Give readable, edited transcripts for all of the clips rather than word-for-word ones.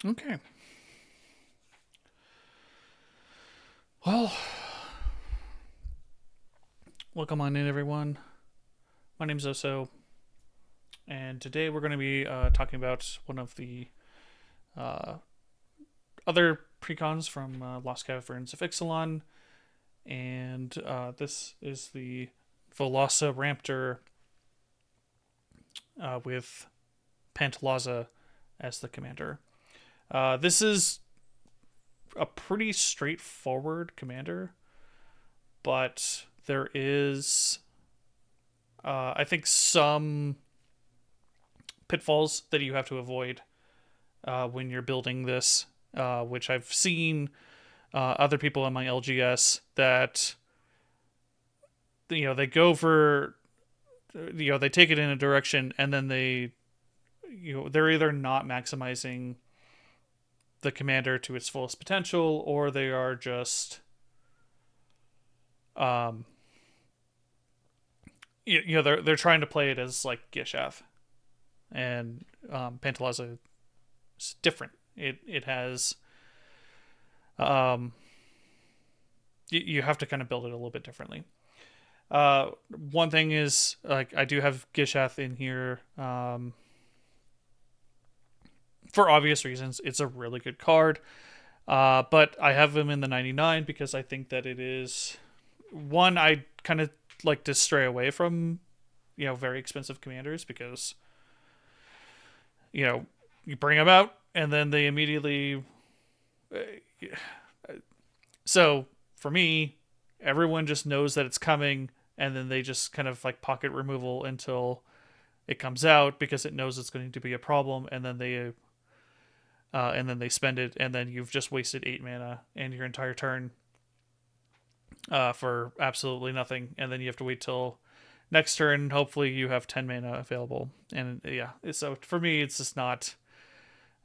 Okay. Well, welcome on in, everyone. My name's Oso, and today we're going to be talking about one of the uh, other precons from Lost Caverns of Ixilan, and this is the Veloci-ramp-tor with Pantlaza as the commander. This is a pretty straightforward commander, but there is, I think, some pitfalls that you have to avoid when you're building this, which I've seen other people on my LGS that they go for they take it in a direction and then they're either not maximizing the commander to its fullest potential, or they are just um they're trying to play it as like Gishath, and Pantlaza is different. It has um you have to kind of build it a little bit differently. One thing is, like, I do have Gishath in here for obvious reasons. It's a really good card, but I have him in the 99 because I think that it is one. I kind of like to stray away from very expensive commanders because you bring them out and then they immediately. So for me, everyone just knows that it's coming, and then they just kind of like pocket removal until it comes out because it knows it's going to be a problem, and then they spend it, and then you've just wasted 8 mana and your entire turn for absolutely nothing, and then you have to wait till next turn. Hopefully, you have 10 mana available, and yeah, so for me, it's just not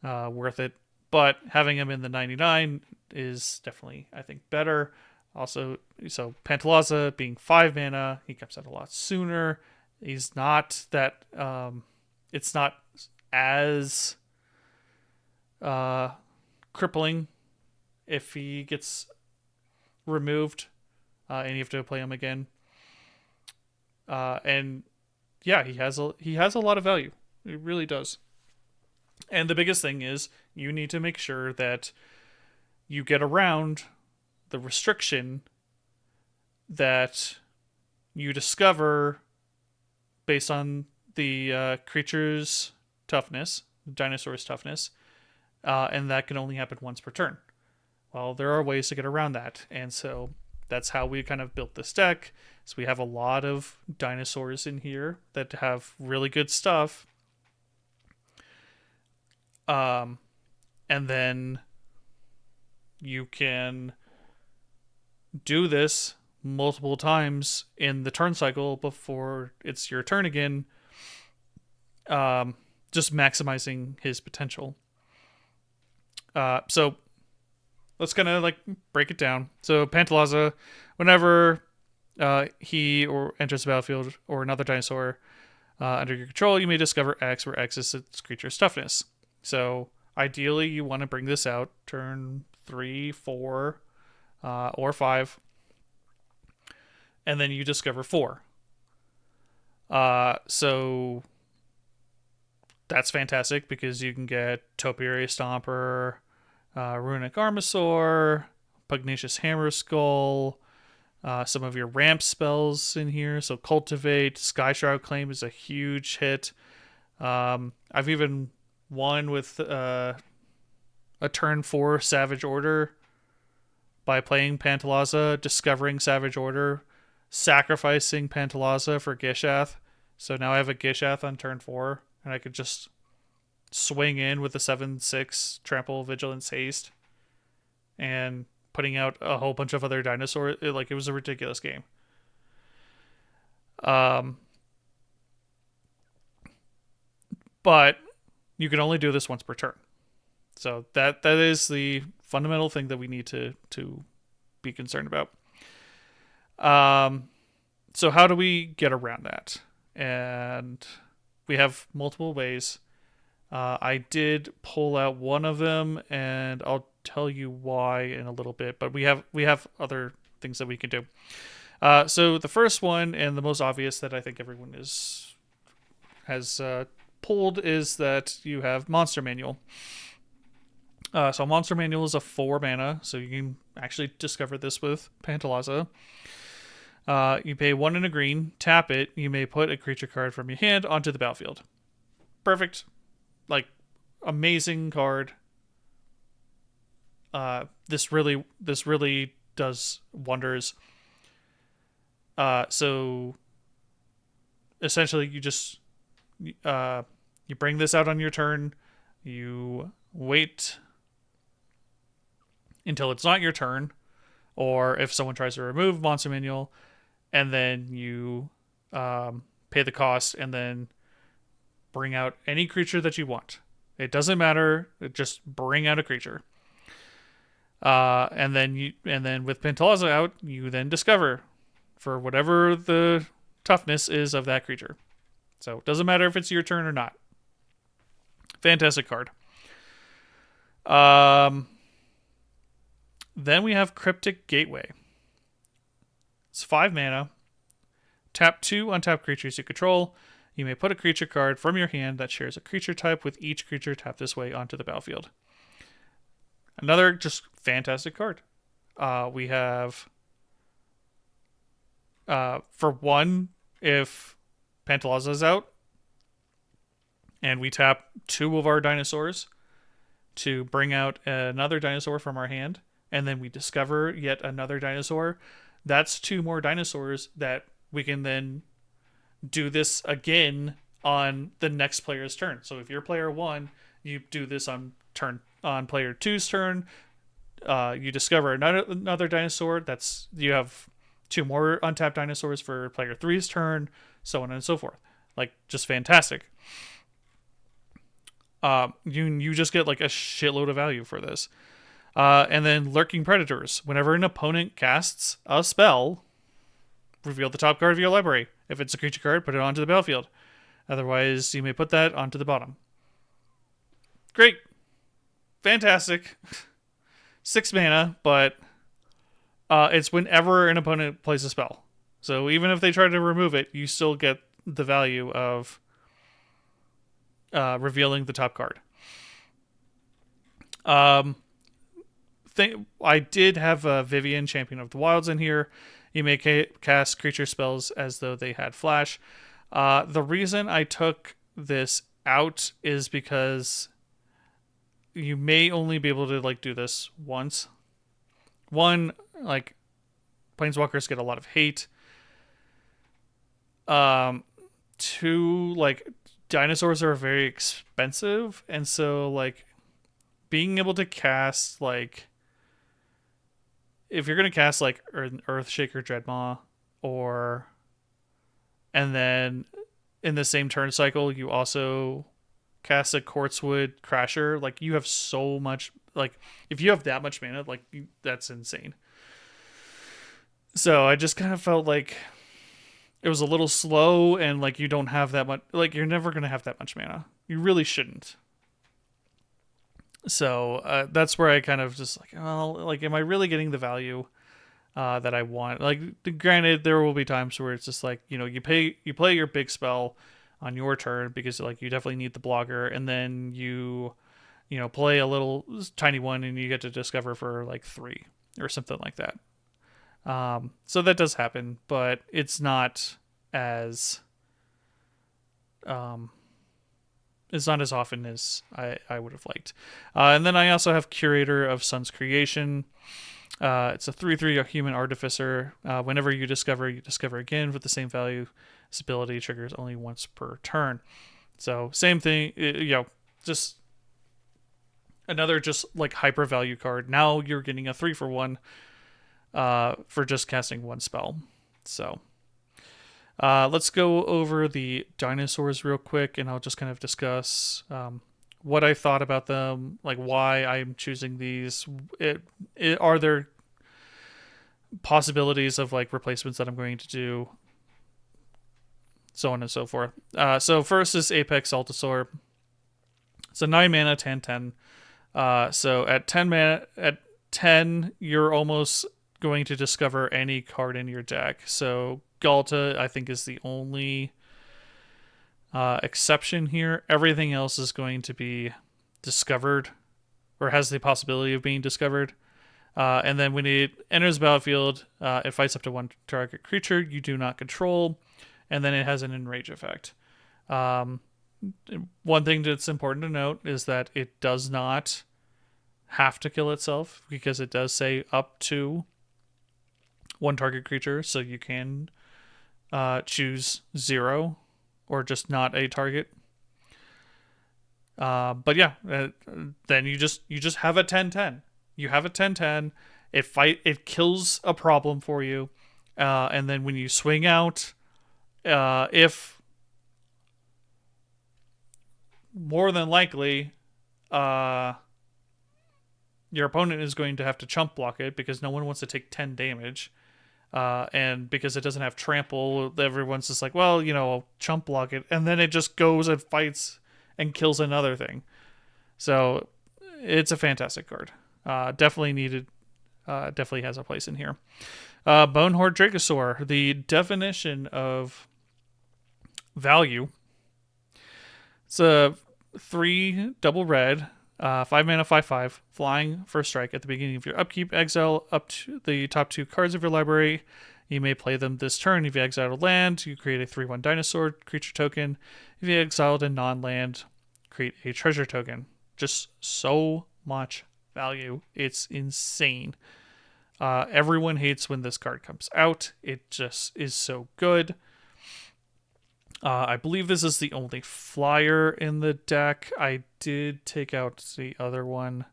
worth it. But having him in the 99 is definitely, I think, better. Also, so Pantlaza being 5 mana, he comes out a lot sooner. He's not that. It's not as crippling if he gets removed and you have to play him again. And yeah, he has a lot of value. It really does. And the biggest thing is you need to make sure that you get around the restriction that you discover based on the creature's toughness, dinosaur's toughness, and that can only happen once per turn. Well, there are ways to get around that, and so that's how we kind of built this deck. So we have a lot of dinosaurs in here that have really good stuff, and then you can do this multiple times in the turn cycle before it's your turn again, just maximizing his potential. So let's kind of like break it down. So Pantlaza, whenever he or enters the battlefield or another dinosaur under your control, you may discover X, where X is its creature's toughness. So ideally, you want to bring this out turn 3, 4, or 5, and then you discover 4. So that's fantastic because you can get Topiary Stomper, Runic Armasaur, Pugnacious Hammer Skull, some of your ramp spells in here. So Cultivate, Skyshroud Claim is a huge hit. I've even won with a turn 4 Savage Order by playing Pantlaza, discovering Savage Order, sacrificing Pantlaza for Gishath. So now I have a Gishath on turn 4, and I could just swing in with a 7/6 Trample, Vigilance, Haste, and putting out a whole bunch of other dinosaurs. It was a ridiculous game. But you can only do this once per turn. So that is the fundamental thing that we need to be concerned about. So how do we get around that? And we have multiple ways. I did pull out one of them, and I'll tell you why in a little bit. But we have other things that we can do. So the first one and the most obvious that I think everyone has pulled is that you have Monster Manual. So Monster Manual is a 4 mana, so you can actually discover this with Pantlaza. You pay 1 and a green, tap it. You may put a creature card from your hand onto the battlefield. Perfect, like amazing card. This really does wonders. So essentially, you just you bring this out on your turn. You wait until it's not your turn, or if someone tries to remove Monster Manual, and then you pay the cost, and then bring out any creature that you want. It doesn't matter. Just bring out a creature. And then with Pantlaza out, you then discover for whatever the toughness is of that creature. So it doesn't matter if it's your turn or not. Fantastic card. Then we have Cryptic Gateway. It's 5 mana. Tap 2 untap creatures you control. You may put a creature card from your hand that shares a creature type with each creature tapped this way onto the battlefield. Another just fantastic card. We have, for 1, if Pantlaza is out, and we tap 2 of our dinosaurs to bring out another dinosaur from our hand, and then we discover yet another dinosaur, that's 2 more dinosaurs that we can then do this again on the next player's turn. So if you're player 1, you do this on player 2's turn. You discover another dinosaur. You have 2 more untapped dinosaurs for player 3's turn, so on and so forth. Like, just fantastic. You just get like a shitload of value for this. And then Lurking Predators. Whenever an opponent casts a spell, reveal the top card of your library. If it's a creature card, put it onto the battlefield. Otherwise, you may put that onto the bottom. Great. Fantastic. 6 mana, but it's whenever an opponent plays a spell. So even if they try to remove it, you still get the value of revealing the top card. I did have Vivian, Champion of the Wilds, in here. You may cast creature spells as though they had flash. The reason I took this out is because you may only be able to like do this once. 1, like, planeswalkers get a lot of hate. 2, like, dinosaurs are very expensive, and so like being able to cast, like, if you're gonna cast like Earthshaker Dreadmaw, and then in the same turn cycle you also cast a Quartzwood Crasher, like, you have so much, like, if you have that much mana, like, that's insane. So I just kind of felt like it was a little slow, and like you don't have that much, like, you're never gonna have that much mana. You really shouldn't. So that's where I kind of just like, oh, like, am I really getting the value that I want? Like, granted, there will be times where it's just like, you play your big spell on your turn because like you definitely need the blocker, and then you play a little tiny one and you get to discover for like 3 or something like that. So that does happen, but it's not as often as I would have liked. And then I also have Curator of Sun's Creation. It's a 3/3 human artificer. Whenever you discover again with the same value. This ability triggers only once per turn. So same thing, just another just like hyper value card. Now you're getting a 3-for-1 for just casting 1 spell. So let's go over the dinosaurs real quick, and I'll just kind of discuss what I thought about them, like why I'm choosing these. Are there possibilities of like replacements that I'm going to do, so on and so forth. So first is Apex Altasaur. So 9 mana, 10/10. So at 10, you're almost going to discover any card in your deck. So Galta, I think, is the only exception here. Everything else is going to be discovered, or has the possibility of being discovered. And then when it enters the battlefield, it fights up to one target creature you do not control, and then it has an enrage effect. One thing that's important to note is that it does not have to kill itself, because it does say up to one target creature, so you can choose 0 or just not a target. But yeah, then you just have a 10/10. You have a 10/10. It kills a problem for you, and then when you swing out, if more than likely, your opponent is going to have to chump block it, because no one wants to take 10 damage. And because it doesn't have trample, everyone's just like, well, I'll chump block it. And then it just goes and fights and kills another thing. So it's a fantastic card. Definitely needed. Definitely has a place in here. Bonehorde Dracosaur. The definition of value. It's a 3 double red. 5 mana, 5/5, flying for strike. At the beginning of your upkeep, exile up to the top 2 cards of your library. You may play them this turn. If you exile a land, you create a 3/1 dinosaur creature token. If you exiled a non-land, create a treasure token. Just so much value. It's insane. Everyone hates when this card comes out. It just is so good. I believe this is the only flyer in the deck. I did take out the other one,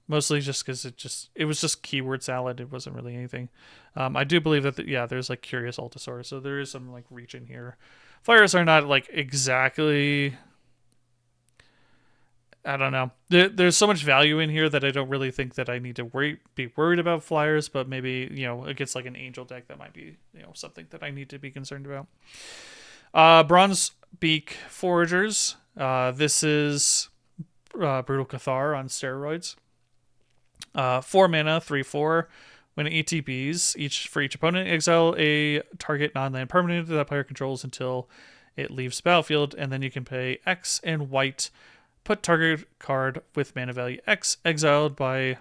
mostly just because it was just keyword salad. It wasn't really anything. I do believe that there's like Curious Altosaur, so there is some like reach in here. Flyers are not like exactly. I don't know. There's so much value in here that I don't really think that I need to be worried about flyers, but maybe, against like an angel deck, that might be, something that I need to be concerned about. Bronze Beak Foragers. This is Brutal Cathar on steroids. 4 mana, 3/4. When it ETBs, for each opponent, exile a target non-land permanent that player controls until it leaves the battlefield, and then you can pay X and white. Put target card with mana value X exiled by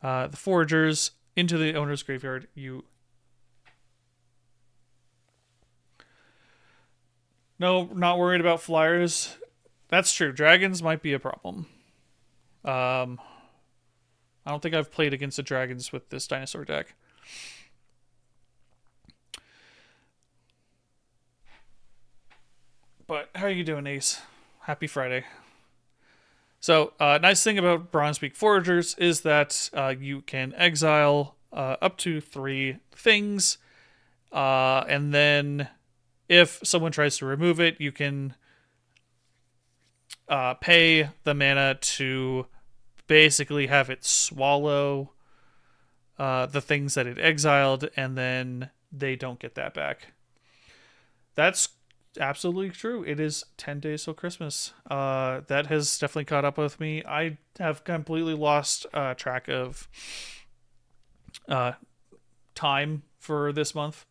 the Foragers into the owner's graveyard. No, not worried about flyers. That's true. Dragons might be a problem. I don't think I've played against the dragons with this dinosaur deck. But how are you doing, Ace? Happy Friday. So, nice thing about Bronzebeak Foragers is that you can exile up to 3 things, and then if someone tries to remove it, you can pay the mana to basically have it swallow the things that it exiled, and then they don't get that back. That's absolutely true. It is 10 days till Christmas. That has definitely caught up with me. I have completely lost track of time for this month,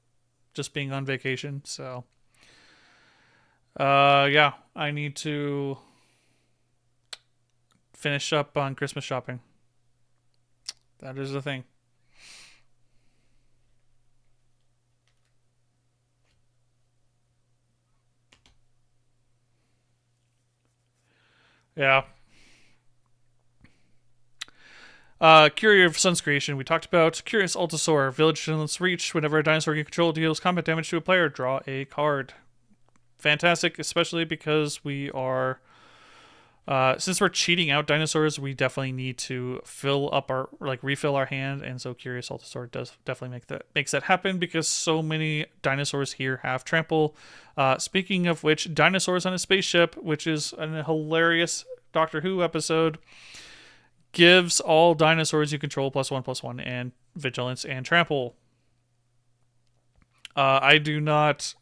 just being on vacation. So I need to finish up on Christmas shopping. That is the thing. Yeah. Courier of Sun's Creation, we talked about. Curious Altosaur, Vigilance Reach. Whenever a dinosaur you control deals combat damage to a player, draw a card. Fantastic, especially because we are... since we're cheating out dinosaurs, we definitely need to refill our hand, and so Curious Altosaur does definitely makes that happen, because so many dinosaurs here have trample. Speaking of which, Dinosaurs on a Spaceship, which is a hilarious Doctor Who episode, gives all dinosaurs you control +1/+1 and vigilance and trample. I do not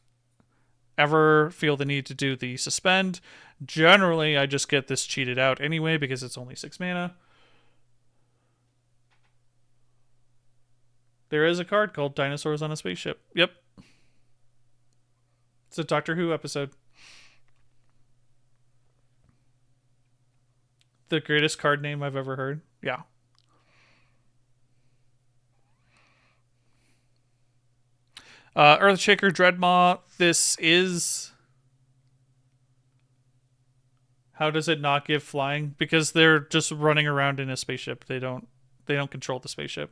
ever feel the need to do the suspend. Generally, I just get this cheated out anyway because it's only 6 mana. There is a card called Dinosaurs on a Spaceship. Yep. It's a Doctor Who episode. The greatest card name I've ever heard. Yeah. Earthshaker Dreadmaw. This is... How does it not give flying? Because they're just running around in a spaceship. They don't control the spaceship.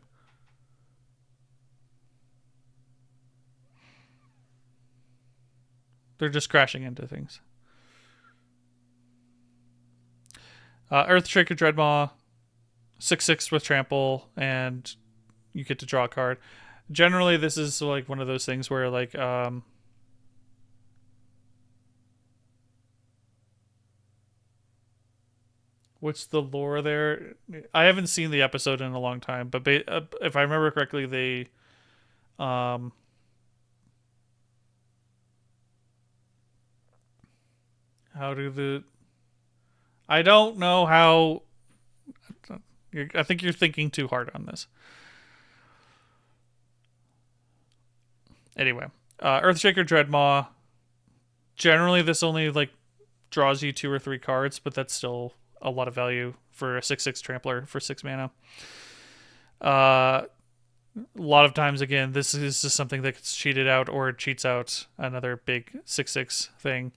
They're just crashing into things. Earthshaker Dreadmaw, 6/6 with trample, and you get to draw a card. Generally, this is like one of those things where like what's the lore there? I haven't seen the episode in a long time, but if I remember correctly, they how do the I don't know how. I think you're thinking too hard on this. Anyway, Earthshaker Dreadmaw. Generally, this only like draws you 2 or 3 cards, but that's still a lot of value for a 6/6 trampler for 6 mana. A lot of times, again, this is just something that gets cheated out or cheats out another big 6/6 thing.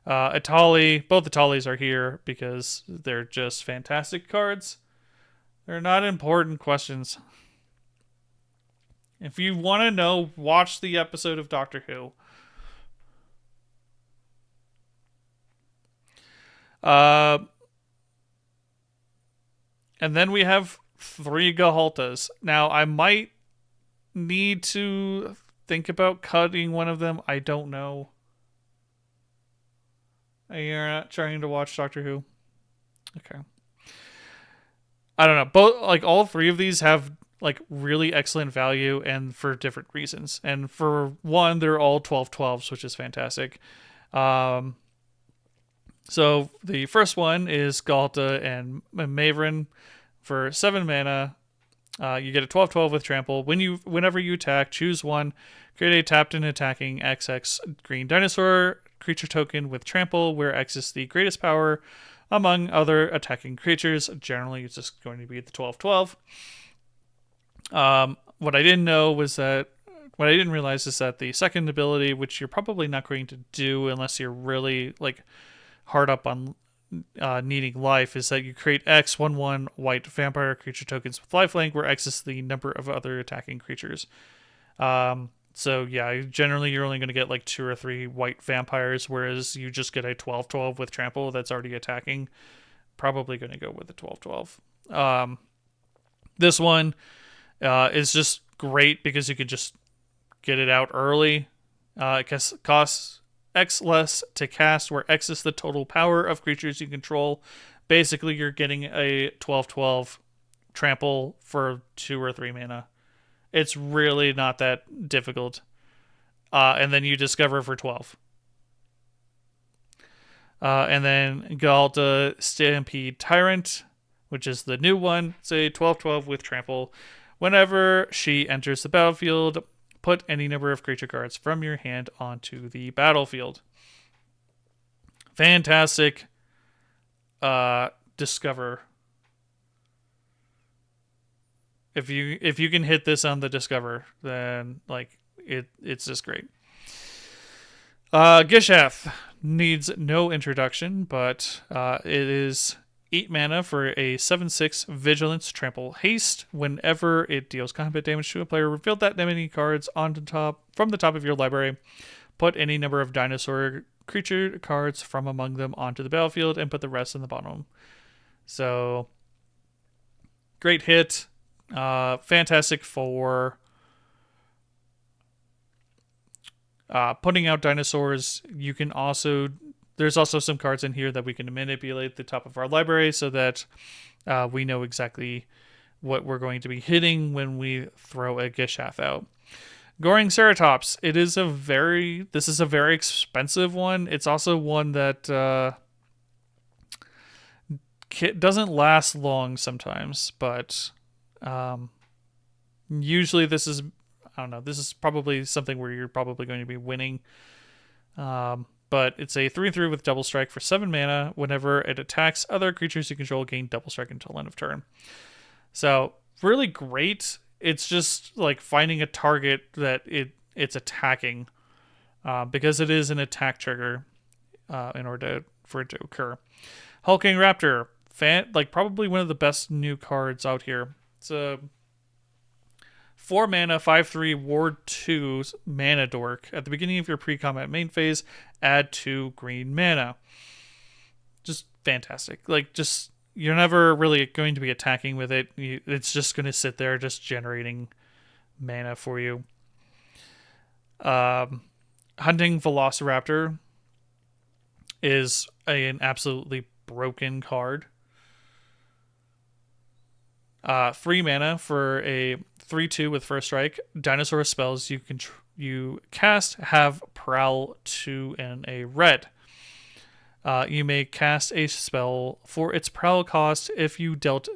Atali, both Atalis are here because they're just fantastic cards. They're not important questions. If you want to know, watch the episode of Doctor Who. And then we have 3 Gahaltas. Now, I might need to think about cutting one of them. I don't know. You're not trying to watch Doctor Who? Okay. I don't know. Both, like, all 3 of these have like really excellent value and for different reasons. And for one, they're all 12/12s, which is fantastic. So the first one is Galta and Maverin for 7 mana. You get a 12/12 with trample. Whenever you attack, choose one. Create a tapped and attacking XX green dinosaur creature token with trample, where X is the greatest power among other attacking creatures. Generally, it's just going to be the 12/12. What I didn't realize is that the second ability, which you're probably not going to do unless you're really like hard up on needing life, is that you create X 1/1 white vampire creature tokens with lifelink, where X is the number of other attacking creatures. So yeah, generally you're only going to get like 2 or 3 white vampires, whereas you just get a 12/12 with trample that's already attacking. Probably going to go with the 12/12. This one is just great because you could just get it out early. It costs X less to cast, where X is the total power of creatures you control. Basically, you're getting a 12/12 trample for 2 or 3 mana. It's really not that difficult. And then you discover for 12. And then Galta Stampede Tyrant, which is the new one. It's a 12/12 with trample. Whenever she enters the battlefield, put any number of creature cards from your hand onto the battlefield. Fantastic. Discover. If you can hit this on the Discover, then like it's just great. Gishath needs no introduction, but it is 8 mana for a 7/6 Vigilance Trample Haste. Whenever it deals combat damage to a player, reveal that many cards from the top of your library. Put any number of dinosaur creature cards from among them onto the battlefield, and put the rest in the bottom. So, great hit. Fantastic for putting out dinosaurs. You can also... There's also some cards in here that we can manipulate the top of our library so that we know exactly what we're going to be hitting when we throw a Gishath out. Goring Ceratops. This is a very expensive one. It's also one that doesn't last long sometimes, but usually this is, I don't know, this is probably something where you're probably going to be winning. But it's a 3/3 with double strike for 7 mana. Whenever it attacks other creatures you control, gain double strike until end of turn. So really great. It's just like finding a target that it's attacking, because it is an attack trigger in order for it to occur. Hulking Raptor, like probably one of the best new cards out here. It's a 4 mana, 5/3, Ward 2 mana dork. At the beginning of your pre-combat main phase, add 2 green mana. Just fantastic. Like, just, you're never really going to be attacking with it. It's just going to sit there just generating mana for you. Hunting Veloci-ramp-tor is an absolutely broken card. 3 mana for a 3/2 with first strike. Dinosaur spells you cast have Prowl 2 and a red. You may cast a spell for its Prowl cost if you dealt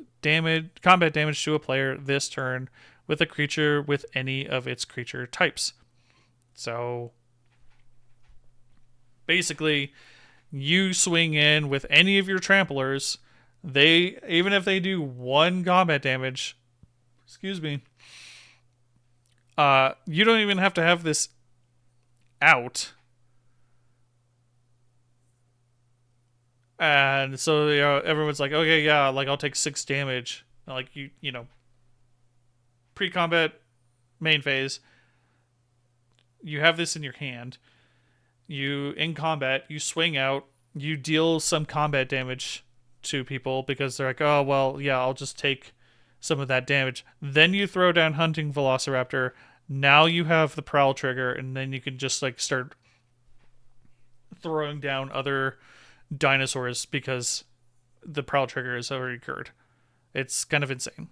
combat damage to a player this turn with a creature with any of its creature types. So basically, you swing in with any of your tramplers. Even if they do 1 combat damage, excuse me, you don't even have to have this out. And so, everyone's like, okay, yeah, like I'll take 6 damage. Like you know, pre-combat main phase, you have this in your hand. In combat, you swing out, you deal some combat damage to people because they're like, oh, well, yeah, I'll just take some of that damage. Then you throw down Hunting Veloci-ramp-tor. Now you have the Prowl trigger, and then you can just like start throwing down other dinosaurs because the Prowl trigger has already occurred. It's kind of insane.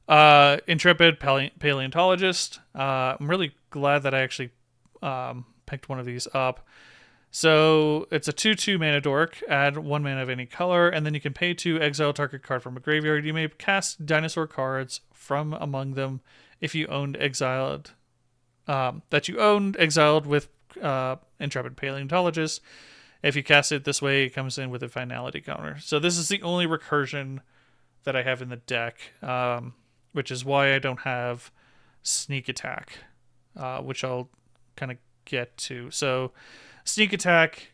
Intrepid Paleontologist. I'm really glad that I actually picked one of these up. So it's a 2/2 mana dork. Add 1 mana of any color, and then you can pay to exile target card from a graveyard. You may cast dinosaur cards from among them if you owned exiled with Intrepid Paleontologist. If you cast it this way, it comes in with a finality counter. So this is the only recursion that I have in the deck, which is why I don't have Sneak Attack, which I'll kind of get to. So Sneak Attack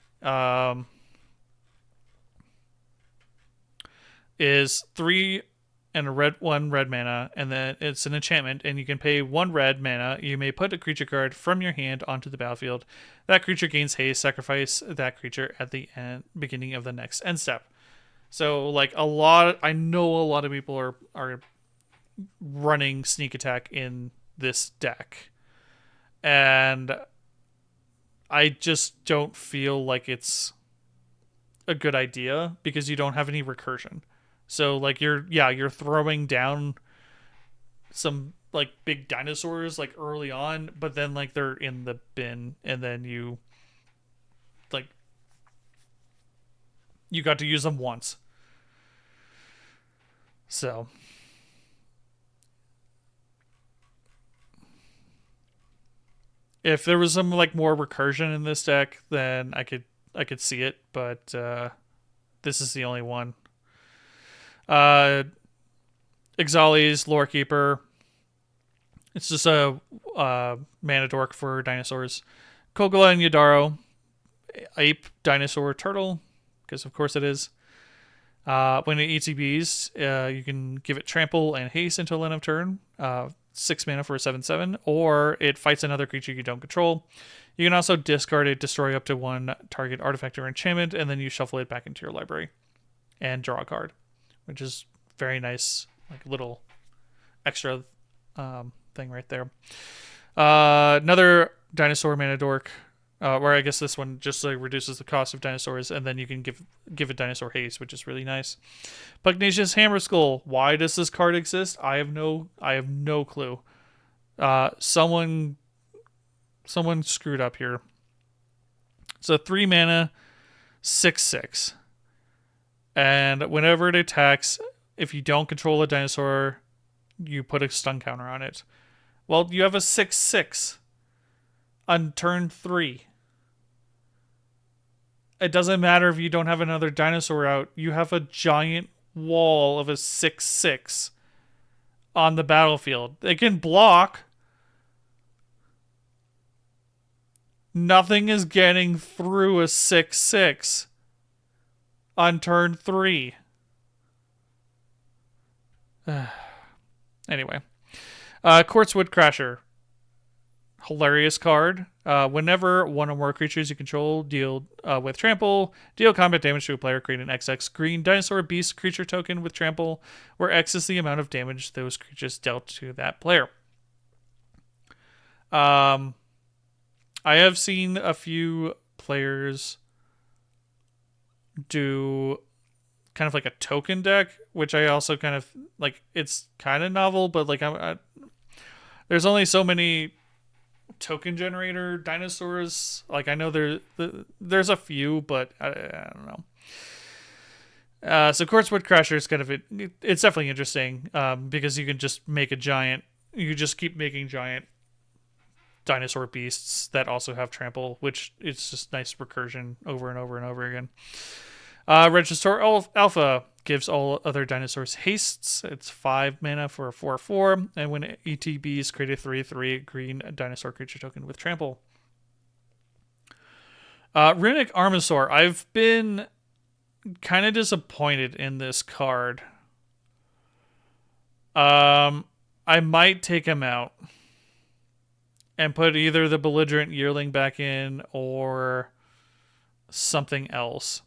is 3 and 1 red mana, and then it's an enchantment, and you can pay 1 red mana. You may put a creature card from your hand onto the battlefield. That creature gains haste. Sacrifice that creature at the beginning of the next end step. So, like, I know a lot of people are running Sneak Attack in this deck, and I just don't feel like it's a good idea because you don't have any recursion. So like you're throwing down some like big dinosaurs like early on, but then like they're in the bin, and then you got to use them once. So if there was some like more recursion in this deck, then I could see it, but this is the only one. Ixali's Lorekeeper. It's just a mana dork for dinosaurs. Kogla and Yadaro. Ape, dinosaur, turtle, because of course it is. When it ETBs, you can give it trample and haste until end of turn. 6 mana for a 7/7, or it fights another creature you don't control. You can also discard it, destroy up to 1 target artifact or enchantment, and then you shuffle it back into your library and draw a card, which is very nice, like little extra thing right there. Another dinosaur mana dork, where I guess this one just like reduces the cost of dinosaurs, and then you can give it dinosaur haste, which is really nice. Pugnacious Hammer Skull. Why does this card exist? I have no clue. Someone screwed up here. So 3 mana, 6/6. And whenever it attacks, if you don't control a dinosaur, you put a stun counter on it. Well, you have a 6/6 on turn 3. It doesn't matter if you don't have another dinosaur out. You have a giant wall of a 6/6 on the battlefield. It can block. Nothing is getting through a 6/6 on turn 3. Anyway. Quartz Wood Crasher. Hilarious card. Whenever one or more creatures you control deal with trample, deal combat damage to a player, create an XX green dinosaur beast creature token with trample, where X is the amount of damage those creatures dealt to that player. I have seen a few players do kind of like a token deck, which I also kind of like. It's kind of novel, but like there's only so many token generator dinosaurs. Like I know there's a few, but I don't know. So Quartzwood Crasher is kind of it's definitely interesting because you can just make you just keep making giant dinosaur beasts that also have trample, which it's just nice recursion over and over and over again. Regisaur Alpha gives all other dinosaurs hastes. It's 5 mana for a 4/4, and when ETBs create a 3/3 green dinosaur creature token with trample. Runic Armosaur. I've been kind of disappointed in this card. I might take him out and put either the Belligerent Yearling back in or something else.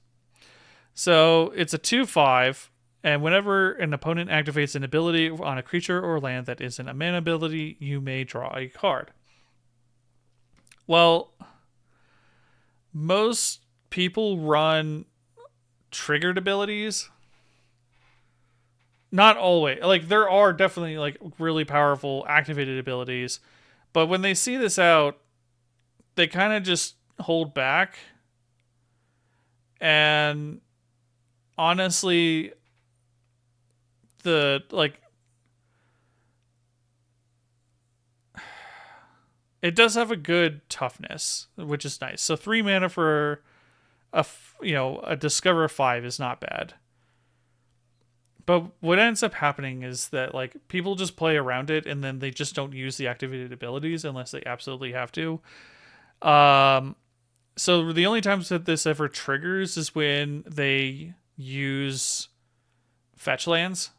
So it's a 2/5, and whenever an opponent activates an ability on a creature or land that isn't a mana ability, you may draw a card. Well, most people run triggered abilities. Not always. Like, there are definitely like really powerful activated abilities, but when they see this out, they kind of just hold back. And honestly, it does have a good toughness, which is nice. So 3 mana for a Discover 5 is not bad. But what ends up happening is that like people just play around it and then they just don't use the activated abilities unless they absolutely have to. So the only times that this ever triggers is when they use fetch lands.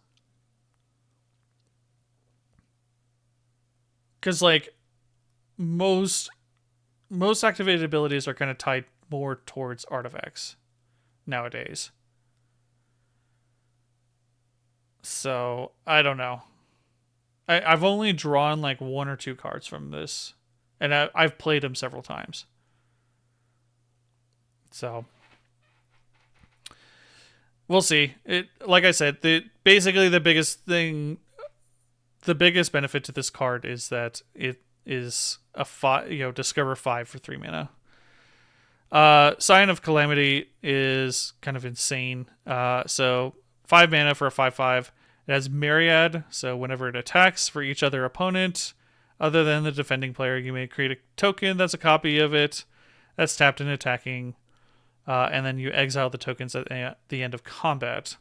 Because like most activated abilities are kind of tied more towards artifacts nowadays. So I don't know. I've only drawn like 1 or 2 cards from this, and I've played them several times. So we'll see. It, like I said, basically the biggest benefit to this card is that it is a Discover 5 for 3 mana. Sign of Calamity is kind of insane. So 5 mana for a 5/5. It has Myriad, so whenever it attacks for each other opponent, other than the defending player, you may create a token that's a copy of it that's tapped and attacking, and then you exile the tokens at the end of combat.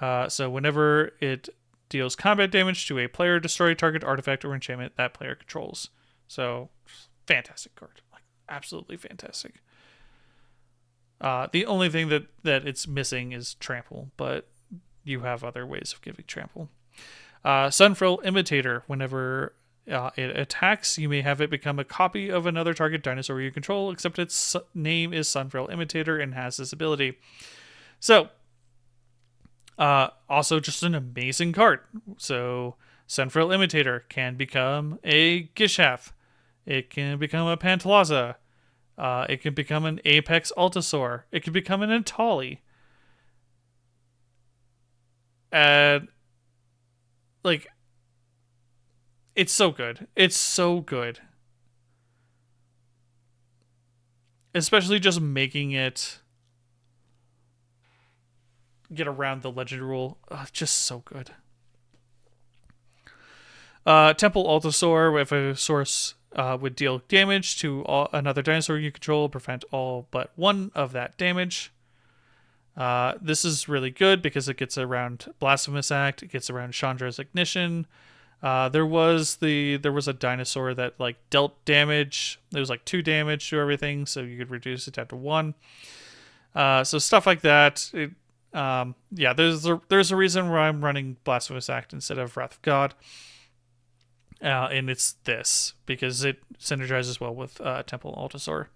So whenever it deals combat damage to a player, destroy a target artifact or enchantment that player controls. So, fantastic card. Like, absolutely fantastic. The only thing that it's missing is trample, but you have other ways of giving trample. Sunfrill Imitator. Whenever it attacks, you may have it become a copy of another target dinosaur you control, except its name is Sunfrill Imitator and has this ability. So, also just an amazing card. So, Sunfrill Imitator can become a Gishath. It can become a Pantlaza. It can become an Apex Altasaur. It can become an Antali. And, like, it's so good. It's so good. Especially just making it get around the legend rule. Just so good. Temple Altosaur, if a source would deal damage to another dinosaur you control, prevent all but one of that damage. This is really good because it gets around Blasphemous Act, it gets around Chandra's Ignition. There was a dinosaur that like dealt damage. There was like 2 damage to everything, so you could reduce it down to 1. So stuff like that. There's a reason why I'm running Blasphemous Act instead of Wrath of God. And it's this, because it synergizes well with Temple Altosaur.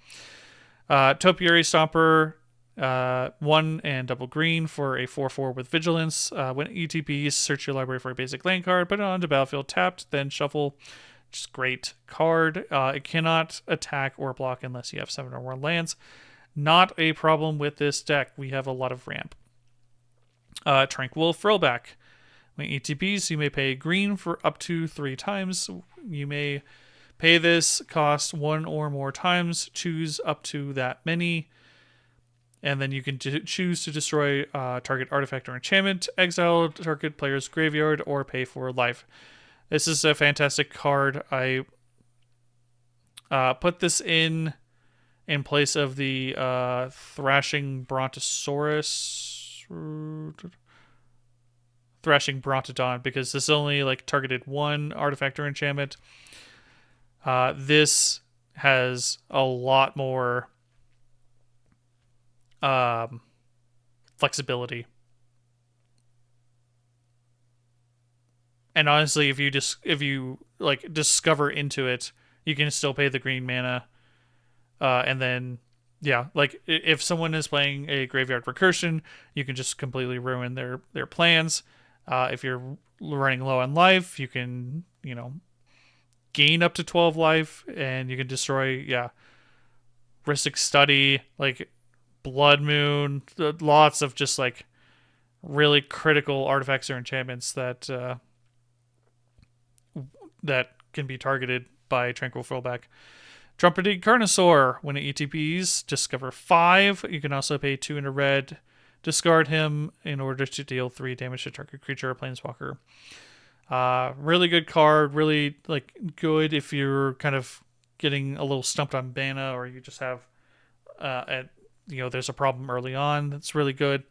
Topiary Stomper, 1 and double green for a 4/4 with Vigilance. When ETPs, search your library for a basic land card, put it onto battlefield tapped, then shuffle. Just great card. It cannot attack or block unless you have 7 or more lands. Not a problem with this deck. We have a lot of ramp. Tranquil Throwback. When ETPs, you may pay green for up to 3 times. You may pay this cost 1 or more times. Choose up to that many. And then you can choose to destroy target artifact or enchantment, exile target player's graveyard, or pay for life. This is a fantastic card. I put this in place of the Thrashing Brontodon, because this only like targeted 1 artifact or enchantment. This has a lot more flexibility. And honestly, if you like discover into it, you can still pay the green mana. And then like if someone is playing a Graveyard Recursion, you can just completely ruin their plans. If you're running low on life, you can, gain up to 12 life, and you can destroy, Rhystic Study, like Blood Moon, lots of just like really critical artifacts or enchantments that can be targeted by Tranquil Throwback. Trumpeting Carnosaur. When it ETPs, discover 5. You can also pay 2 in a red. Discard him in order to deal 3 damage to target creature or planeswalker. Really good card. Really like good if you're kind of getting a little stumped on mana, or you just have there's a problem early on. That's really good.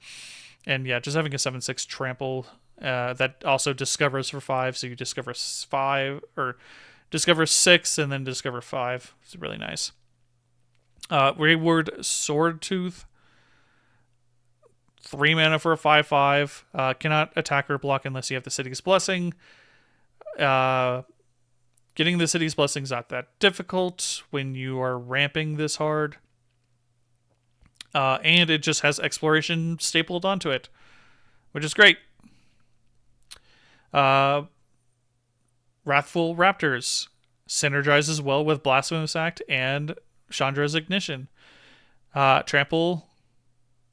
And just having a 7/6 trample that also discovers for 5, so you discover 5 or discover 6 and then discover 5. It's really nice. Wayward Swordtooth. 3 mana for a 5/5. Cannot attack or block unless you have the City's Blessing. Getting the City's Blessing is not that difficult when you are ramping this hard. And it just has Exploration stapled onto it, which is great. Wrathful Raptors synergizes well with Blasphemous Act and Chandra's Ignition. Trample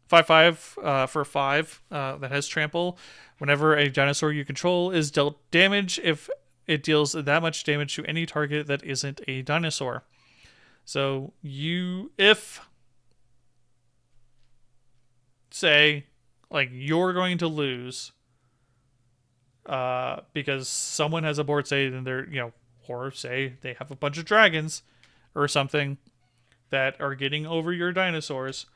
5/5 for 5 that has trample. Whenever a dinosaur you control is dealt damage, if it deals that much damage to any target that isn't a dinosaur. So if say like you're going to lose because someone has a board state and they're or say they have a bunch of dragons or something that are getting over your dinosaurs,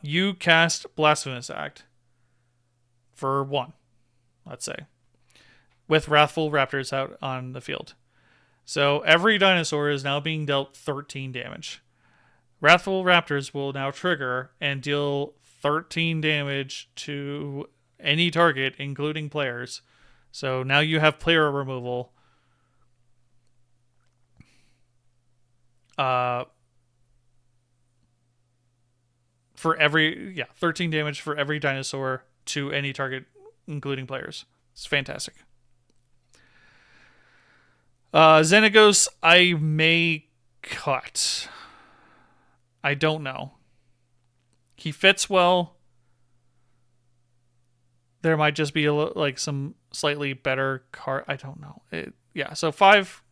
you cast Blasphemous Act for 1, let's say, with Wrathful Raptors out on the field. So every dinosaur is now being dealt 13 damage. Wrathful Raptors will now trigger and deal 13 damage to any target, including players. So now you have player removal. For every 13 damage for every dinosaur to any target, including players. It's fantastic. Xenagos, I may cut. I don't know. He fits well. There might just be like some slightly better card. I don't know. So 5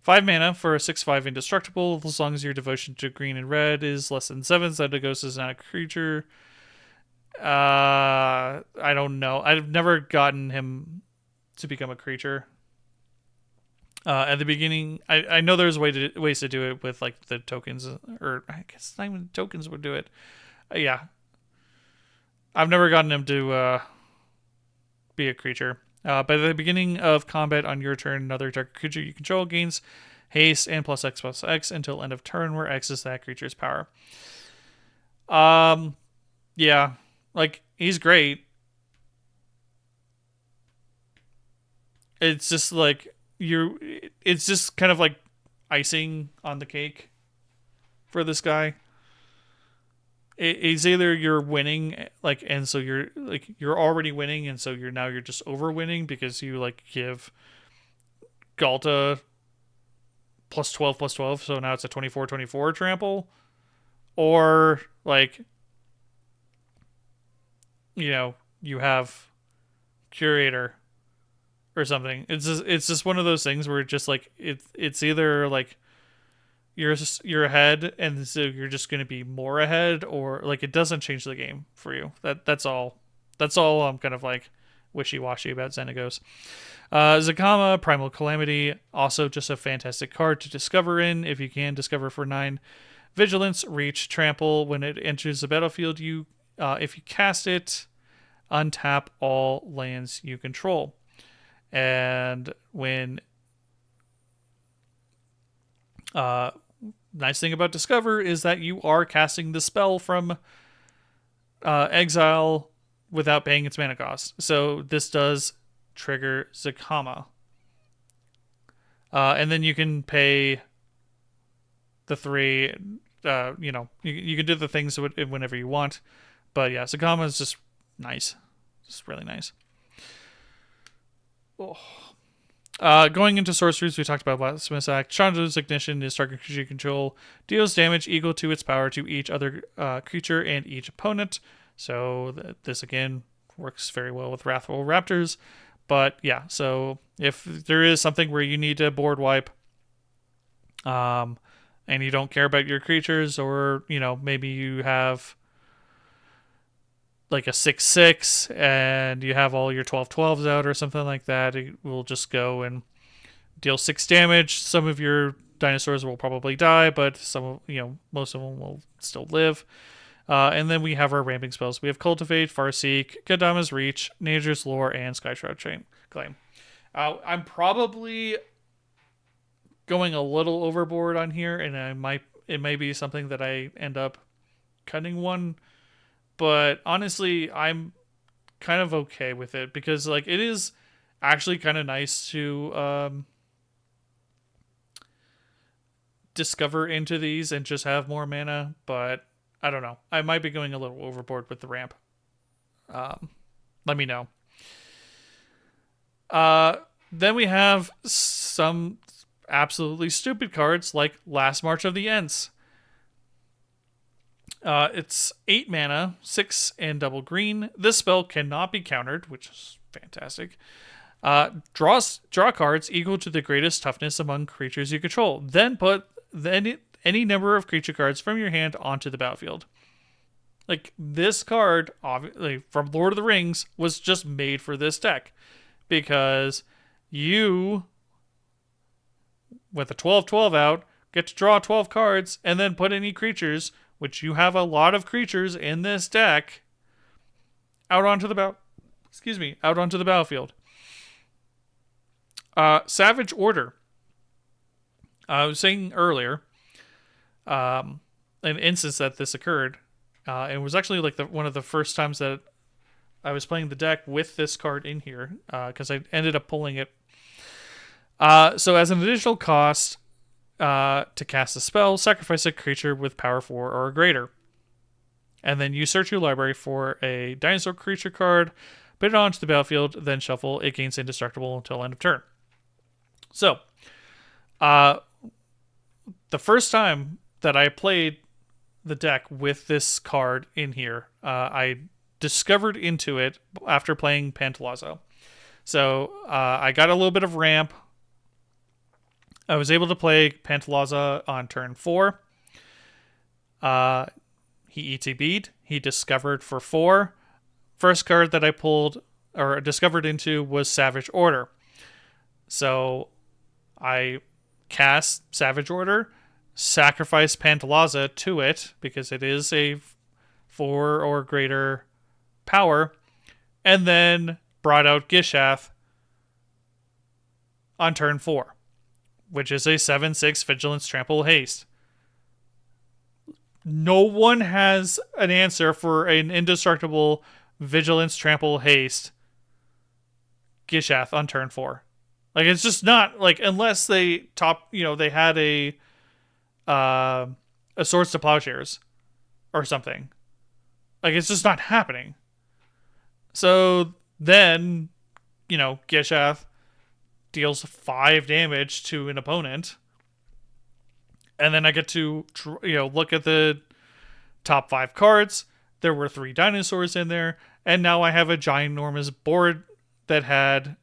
5 mana for a 6/5 indestructible. As long as your devotion to green and red is less than 7, Zendikos is not a creature. I don't know. I've never gotten him to become a creature. At the beginning, I know there's ways to do it with like the tokens, or I guess not even tokens would do it. Yeah, I've never gotten him to be a creature. By the beginning of combat on your turn, another target creature you control gains haste and +X/+X until end of turn, where X is that creature's power. Yeah, like he's great. It's just like it's just kind of like icing on the cake for this guy. It's either you're winning, like, and so you're already winning, and so you're just over winning because you like give Galta +12/+12, so now it's a 24/24 trample, or like you have Curator or something. It's just one of those things where just like it's either like you're ahead and so you're just going to be more ahead, or like it doesn't change the game for you. That's all I'm kind of like wishy-washy about Xenagos. Zakama, Primal Calamity, also just a fantastic card to discover in if you can discover for 9. Vigilance, Reach, Trample. When it enters the battlefield, if you cast it, untap all lands you control. And when nice thing about Discover is that you are casting the spell from exile without paying its mana cost. So this does trigger Zakama. And then you can pay the 3, you can do the things whenever you want. But yeah, Zakama is just nice. Just really nice. Oh. Going into sorceries, we talked about Blasphemous Act. Chandra's Ignition is target creature you control. Deals damage equal to its power to each other creature and each opponent. So this, again, works very well with Wrathful Raptors. But yeah, so if there is something where you need to board wipe, and you don't care about your creatures, or, maybe you have like a 6/6 and you have all your 12/12s out or something like that, it will just go and deal 6 damage. Some of your dinosaurs will probably die, but most of them will still live. And then we have our ramping spells. We have Cultivate, Farseek, Kadama's Reach, Nature's Lore, and Skyshroud Claim. I'm probably going a little overboard on here, and it may be something that I end up cutting one. But honestly, I'm kind of okay with it because like it is actually kind of nice to discover into these and just have more mana. But I don't know. I might be going a little overboard with the ramp. Let me know. Then we have some absolutely stupid cards like Last March of the Ents. It's 8 mana, 6 and double green. This spell cannot be countered, which is fantastic. Draw cards equal to the greatest toughness among creatures you control. Then put any number of creature cards from your hand onto the battlefield. Like, this card, obviously, from Lord of the Rings, was just made for this deck. Because you, with a 12/12 out, get to draw 12 cards and then put any creatures, which you have a lot of creatures in this deck, out onto the battlefield. Savage Order. I was saying earlier, an instance that this occurred, it was actually like one of the first times that I was playing the deck with this card in here, because I ended up pulling it. So as an additional cost, to cast a spell, sacrifice a creature with power 4 or greater. And then you search your library for a dinosaur creature card, put it onto the battlefield, then shuffle. It gains indestructible until end of turn. So, the first time that I played the deck with this card in here, I discovered into it after playing Pantlaza. So, I got a little bit of ramp, I was able to play Pantlaza on turn 4. He ETB'd. He discovered for 4. First card that I pulled or discovered into was Savage Order. So I cast Savage Order, sacrifice Pantlaza to it because it is a 4 or greater power, and then brought out Gishath on turn 4, which is a 7/6 Vigilance Trample Haste. No one has an answer for an indestructible Vigilance Trample Haste Gishath on turn 4. Like, it's just not, like, unless they they had a Swords to Plowshares or something. Like, it's just not happening. So then, Gishath deals 5 damage to an opponent. And then I get to, look at the top 5 cards. There were 3 dinosaurs in there. And now I have a ginormous board that had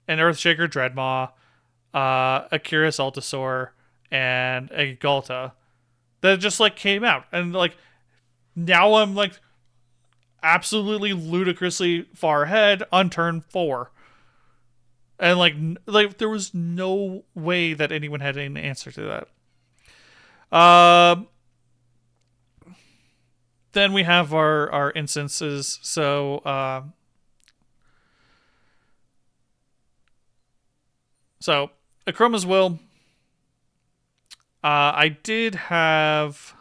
an Earthshaker Dreadmaw, a Curious Altosaur, and a Galta that just, like, came out. And, like, now I'm, like, absolutely ludicrously far ahead on turn 4. And, like there was no way that anyone had an answer to that. Then we have our instances. So Akroma's Will. I did have.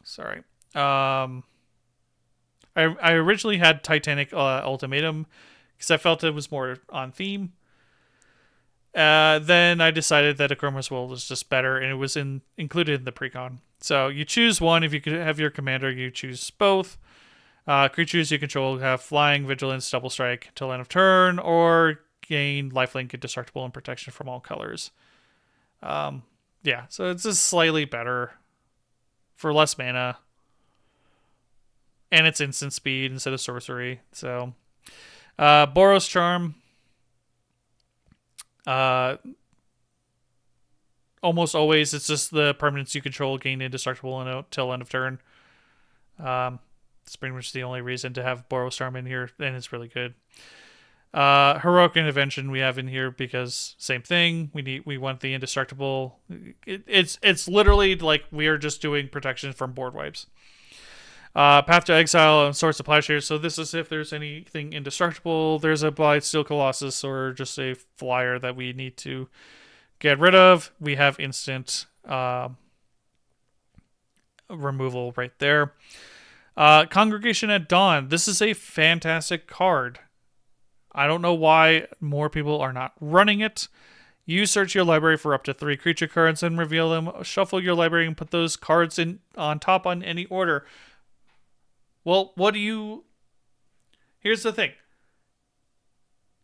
Sorry. I originally had Titanic Ultimatum because I felt it was more on theme. Then I decided that Akroma's Will was just better, and it was included in the Precon. So you choose one. If you could have your commander, you choose both. Creatures you control have Flying, Vigilance, Double Strike till end of turn, or gain Lifelink, Indestructible, and Protection from all colors. Yeah, so it's just slightly better for less mana. And it's instant speed instead of sorcery. So, Boros Charm. Almost always, it's just the permanents you control gain indestructible until end of turn. It's pretty much the only reason to have Boros Charm in here, and it's really good. Heroic Intervention we have in here because same thing. We want the indestructible. It's literally like we are just doing protection from board wipes. Path to Exile and Swords to Plowshares. So this is if there's anything indestructible. There's a Blightsteel Colossus or just a flyer that we need to get rid of. We have instant removal right there. Congregation at Dawn. This is a fantastic card. I don't know why more people are not running it. You search your library for up to 3 creature cards and reveal them. Shuffle your library and put those cards in on top on any order. Well, here's the thing.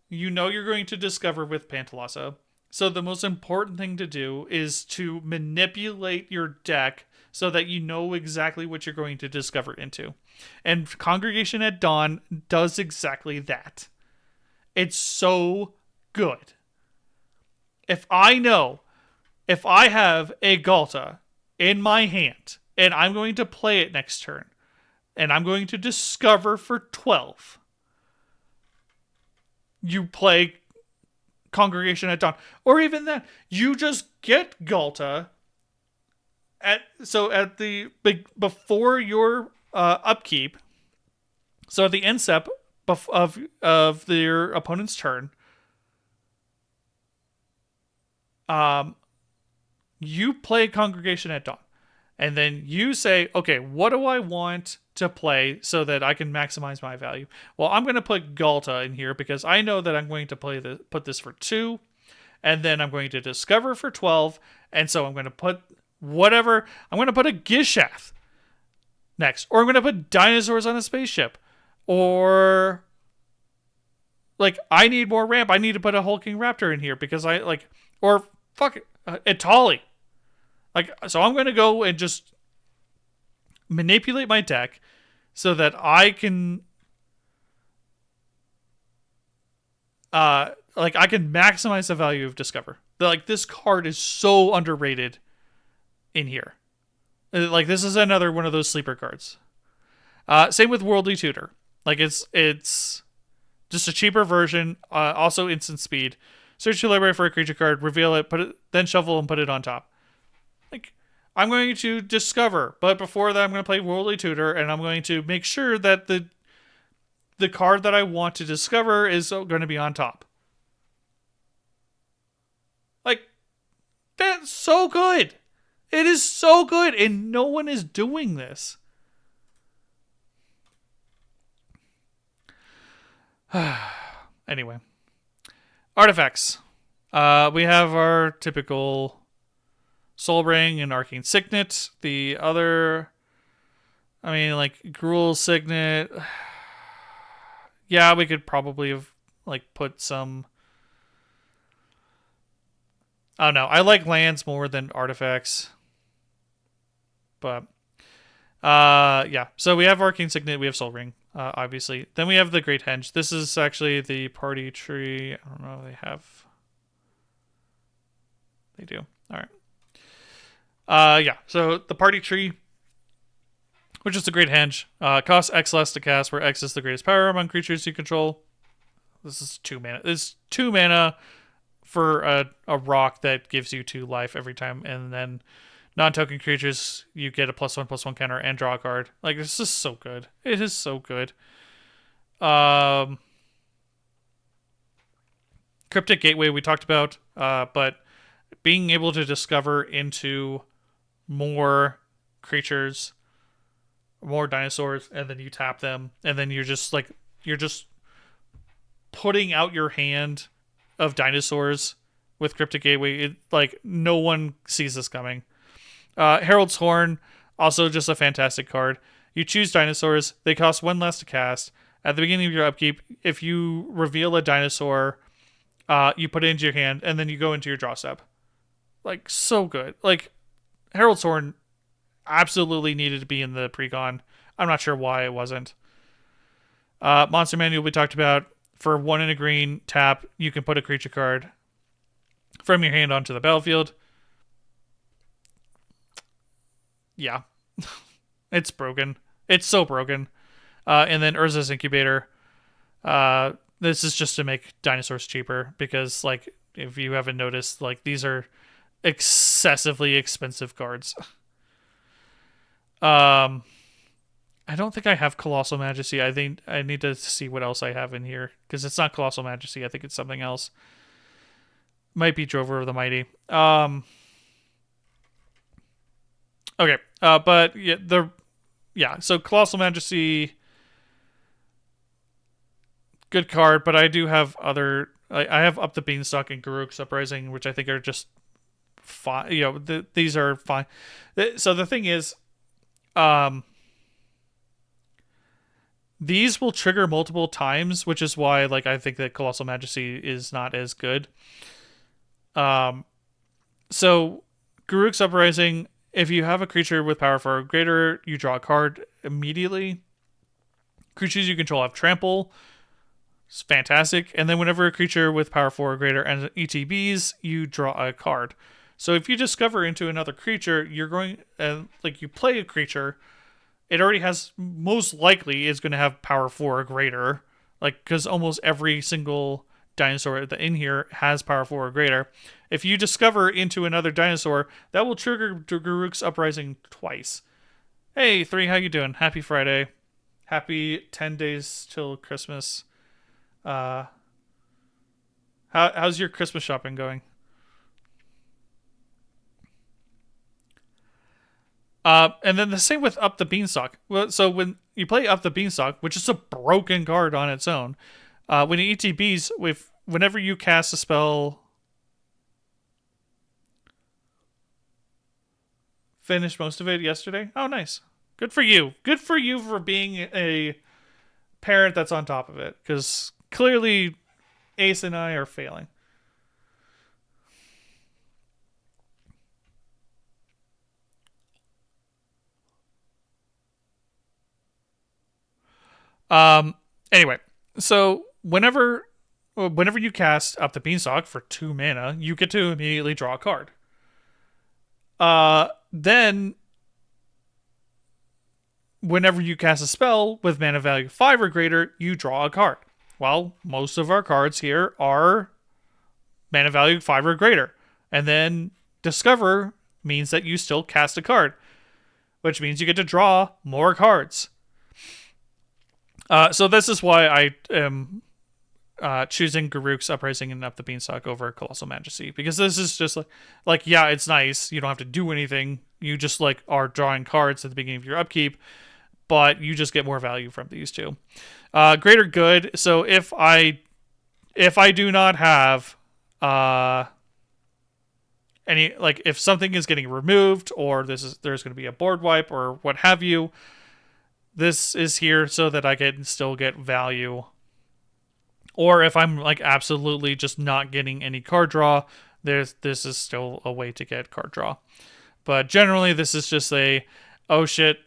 You know you're going to discover with Pantlaza. So the most important thing to do is to manipulate your deck so that you know exactly what you're going to discover into. And Congregation at Dawn does exactly that. It's so good. If I have a Galta in my hand and I'm going to play it next turn, and I'm going to discover for 12. You play Congregation at Dawn. Or even that. You just get Galta before your upkeep. So at the end step of your opponent's turn, you play Congregation at Dawn. And then you say, okay, what do I want to play so that I can maximize my value? Well, I'm going to put Galta in here because I know that I'm going to put this for 2, and then I'm going to discover for 12, and so I'm going to put whatever. I'm going to put a Gishath next, or I'm going to put dinosaurs on a spaceship, or like I need more ramp. I need to put a hulking raptor in here because or fuck it, Itali. So I'm going to go and just manipulate my deck so that I can Like I can maximize the value of Discover. Like this card is so underrated in here. Like this is another one of those sleeper cards. Same with Worldly Tutor. Like it's just a cheaper version. Also instant speed. Search your library for a creature card, reveal it, put it, then shuffle and put it on top. Like I'm going to discover, but before that I'm going to play Worldly Tutor, and I'm going to make sure that the card that I want to discover is going to be on top. Like that's so good. It is so good, and no one is doing this. Anyway, artifacts. We have our typical Soul Ring and Arcane Signet. The other, I mean, like Gruul Signet. Yeah, we could probably have like put some. I don't know. I like lands more than artifacts, but yeah. So we have Arcane Signet. We have Soul Ring. Obviously. Then we have the Great Henge. This is actually the party tree. I don't know if they have. They do. All right. Yeah. So the party tree, which is the Great Henge, costs X less to cast, where X is the greatest power among creatures you control. This is 2 mana. It's 2 mana for a rock that gives you 2 life every time, and then non-token creatures, you get a +1/+1 counter and draw a card. Like, this is so good. It is so good. Cryptic Gateway we talked about, but being able to discover into more creatures, more dinosaurs, and then you tap them, and then you're just putting out your hand of dinosaurs with Cryptic Gateway. Like, no one sees this coming. Herald's Horn, also just a fantastic card. You choose dinosaurs. They cost 1 less to cast. At the beginning of your upkeep, if you reveal a dinosaur, you put it into your hand, and then you go into your draw step. Like, so good. Like, Herald's Horn absolutely needed to be in the Precon. I'm not sure why it wasn't. Monster Manual we talked about. For 1 and a green, tap, you can put a creature card from your hand onto the battlefield. Yeah. It's broken. It's so broken. And then Urza's Incubator. This is just to make dinosaurs cheaper, because, like, if you haven't noticed, like, these are excessively expensive cards. I don't think I have Colossal Majesty. I think I need to see what else I have in here, because it's not Colossal Majesty. I think it's something else. Might be Drover of the Mighty. Okay, but yeah, so Colossal Majesty, good card, but I do have other. I have Up the Beanstalk and Garruk's Uprising, which I think are just fine. You know, these are fine. So the thing is, these will trigger multiple times, which is why, like, I think that Colossal Majesty is not as good. So Garruk's Uprising. If you have a creature with power 4 or greater, you draw a card immediately. Creatures you control have trample. It's fantastic. And then whenever a creature with power 4 or greater and ETBs, you draw a card. So if you discover into another creature, you're going, like, you play a creature, it already has, most likely is going to have power 4 or greater. Like, because almost every single dinosaur in here has power 4 or greater. If you discover into another dinosaur, that will trigger Garruk's Uprising twice. Hey, 3, how you doing? Happy Friday. Happy 10 days till Christmas. How's your Christmas shopping going? And then the same with Up the Beanstalk. So when you play Up the Beanstalk, which is a broken card on its own, when it ETBs, whenever you cast a spell, finished most of it yesterday. Oh, nice. Good for you. Good for you for being a parent that's on top of it, because clearly Ace and I are failing. Anyway, so whenever whenever you cast Up the Beanstalk for 2 mana, you get to immediately draw a card. Then, whenever you cast a spell with mana value 5 or greater, you draw a card. Well, most of our cards here are mana value 5 or greater. And then Discover means that you still cast a card, which means you get to draw more cards. So this is why I am choosing Garruk's Uprising and Up the Beanstalk over Colossal Majesty, because this is just like yeah, it's nice. You don't have to do anything. You just like are drawing cards at the beginning of your upkeep, but you just get more value from these two. Greater Good. So if I do not have any, like if something is getting removed or there's going to be a board wipe or what have you, this is here so that I can still get value. Or if I'm like absolutely just not getting any card draw, this is still a way to get card draw. But generally this is just oh shit,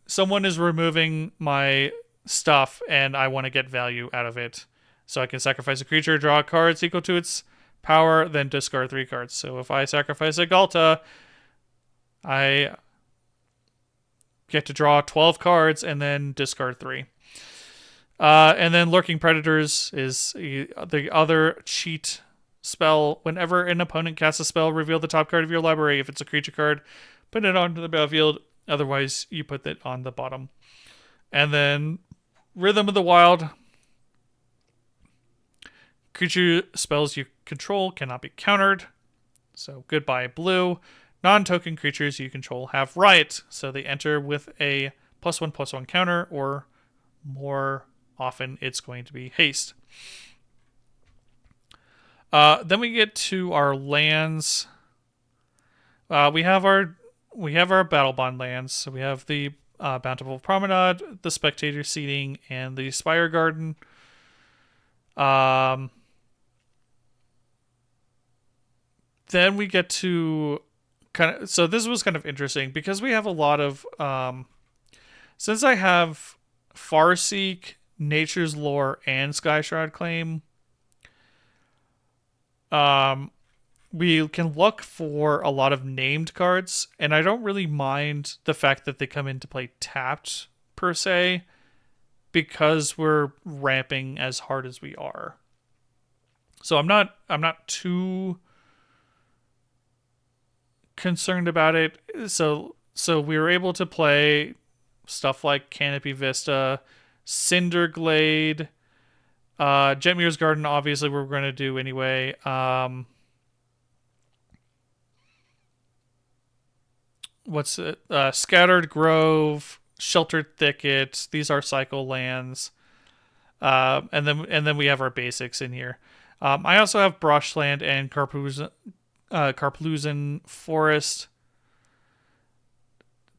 someone is removing my stuff and I want to get value out of it. So I can sacrifice a creature, draw cards equal to its power, then discard 3 cards. So if I sacrifice a Galta, I get to draw 12 cards and then discard 3. And then Lurking Predators is the other cheat spell. Whenever an opponent casts a spell, reveal the top card of your library. If it's a creature card, put it onto the battlefield. Otherwise, you put it on the bottom. And then Rhythm of the Wild. Creature spells you control cannot be countered. So goodbye blue. Non-token creatures you control have Riot. So they enter with a +1/+1 counter, or more often it's going to be haste. Then we get to our lands. We have our Battle Bond lands. So we have the Bountiful Promenade, the Spectator Seating, and the Spire Garden. Then we get to so this was kind of interesting because we have a lot of since I have Farseek, Nature's Lore, and Skyshroud Claim, we can look for a lot of named cards, and I don't really mind the fact that they come into play tapped per se, because we're ramping as hard as we are. So I'm not too concerned about it. So we were able to play stuff like Canopy Vista, Cinderglade, Jetmir's Garden, obviously we're going to do anyway. What's it? Scattered Grove, Sheltered Thicket. These are cycle lands. And then we have our basics in here. I also have Brushland and Karplusan Forest,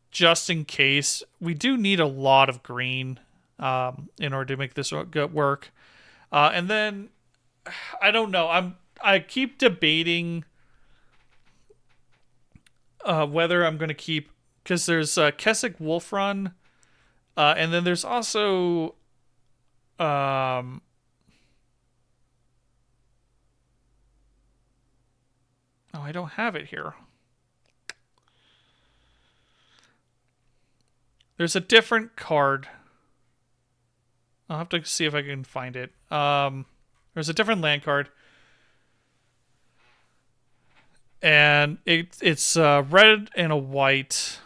just in case. We do need a lot of green in order to make this work. And then I don't know. I keep debating whether I'm going to keep, because there's Kessig Wolfrun, and then there's also I don't have it here. There's a different card. I'll have to see if I can find it. There's a different land card. And it's red and a white.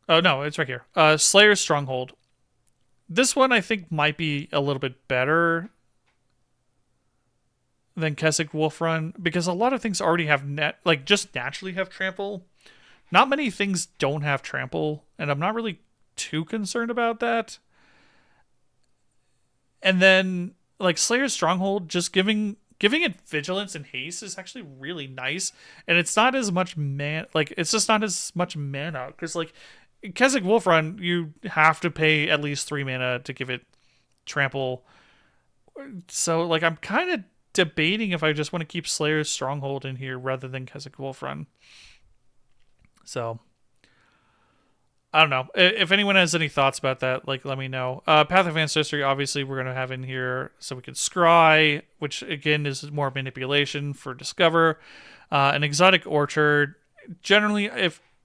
Oh, no, it's right here. Slayer's Stronghold. This one I think might be a little bit better than Kessig Wolfrun, because a lot of things already have just naturally have trample. Not many things don't have trample, and I'm not really too concerned about that. And then like Slayer's Stronghold, just giving it vigilance and haste is actually really nice, and it's not as much it's just not as much mana, because like Kessig Wolfrun, you have to pay at least 3 mana to give it trample. So like I'm kind of debating if I just want to keep Slayer's Stronghold in here rather than Kessig Wolfrun. So I don't know. If anyone has any thoughts about that, like let me know. Path of Ancestry, obviously, we're gonna have in here, so we can scry, which again is more manipulation for discover. An exotic orchard. Generally,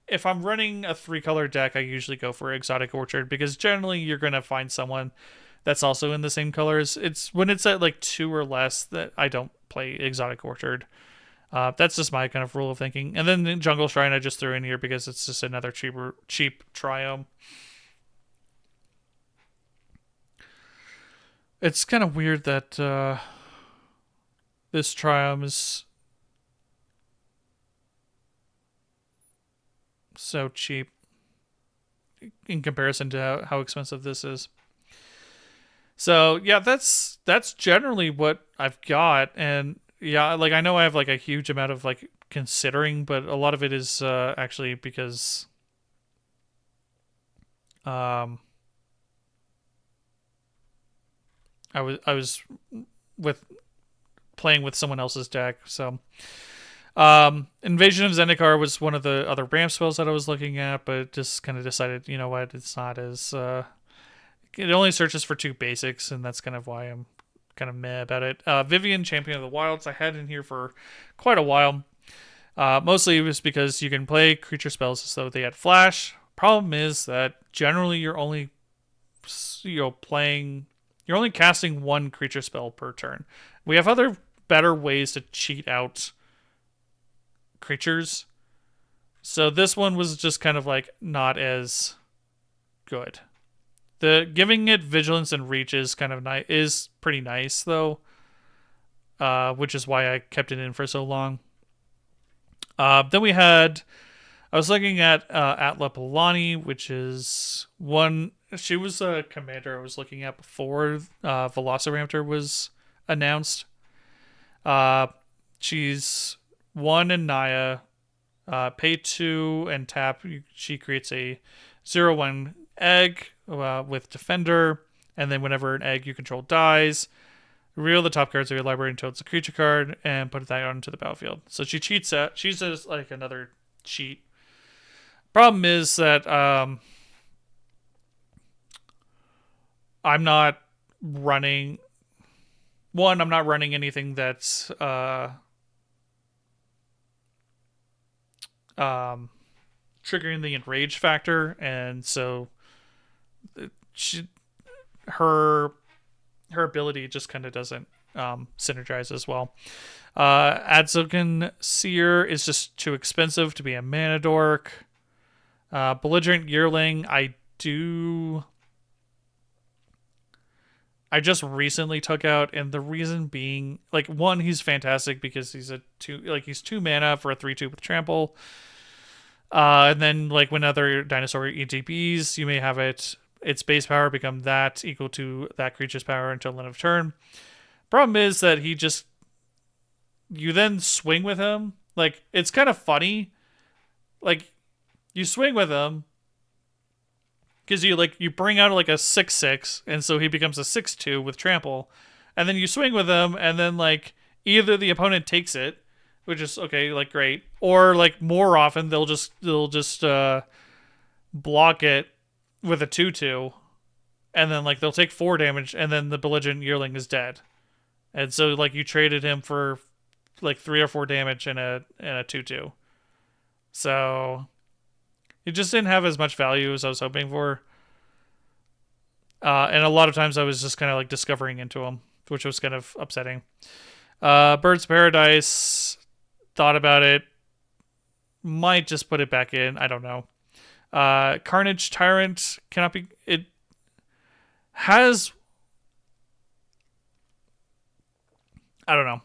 if I'm running a 3-color deck, I usually go for exotic orchard because generally you're gonna find someone that's also in the same colors. It's when it's at like 2 or less that I don't play exotic orchard. That's just my kind of rule of thinking. And then Jungle Shrine I just threw in here because it's just another cheap triome. It's kind of weird that this triome is so cheap in comparison to how expensive this is. So yeah, that's generally what I've got, and yeah, like I know I have like a huge amount of like considering, but a lot of it is actually because um I was with playing with someone else's deck. So Invasion of Zendikar was one of the other ramp spells that I was looking at, but just kind of decided, you know what, it's not as it only searches for 2 basics, and that's kind of why I'm kind of meh about it. Vivian, Champion of the Wilds, I had in here for quite a while. Mostly it was because you can play creature spells as though they had flash. Problem is that generally you're only playing, you're only casting 1 creature spell per turn. We have other better ways to cheat out creatures, so this one was just kind of like not as good. The giving it vigilance and reach is kind of nice, is pretty nice though, which is why I kept it in for so long. Then we had, I was looking at Atla Polani, which is one. She was a commander I was looking at before Veloci-ramp-tor was announced. She's 1 in Naya, pay 2 and tap. She creates a 0/1 egg with Defender, and then whenever an egg you control dies, reveal the top cards of your library until it's a creature card and put that onto the battlefield. So she cheats out. She's just like another cheat. Problem is that I'm not running. One, I'm not running anything that's triggering the enrage factor, and so she, her ability just kind of doesn't synergize as well. Adzogan Seer is just too expensive to be a mana dork. Belligerent Yearling, I just recently took out, and the reason being, like, one, he's fantastic because he's he's 2 mana for a 3/2 with trample. And then like when other dinosaur ETBs, you may have its base power become that equal to that creature's power until the end of turn. Problem is that you then swing with him. Like, it's kind of funny. Like, you swing with him because you bring out like a 6/6, and so he becomes a 6/2 with trample, and then you swing with him, and then like either the opponent takes it, which is okay, like great, or like more often they'll just block it with a 2/2, and then like they'll take 4 damage, and then the belligerent yearling is dead, and so like you traded him for like 3 or 4 damage and a 2/2, so it just didn't have as much value as I was hoping for. And a lot of times I was just kind of like discovering into him, which was kind of upsetting. Birds of Paradise, thought about it, might just put it back in. I don't know. Carnage Tyrant cannot be. It has. I don't know.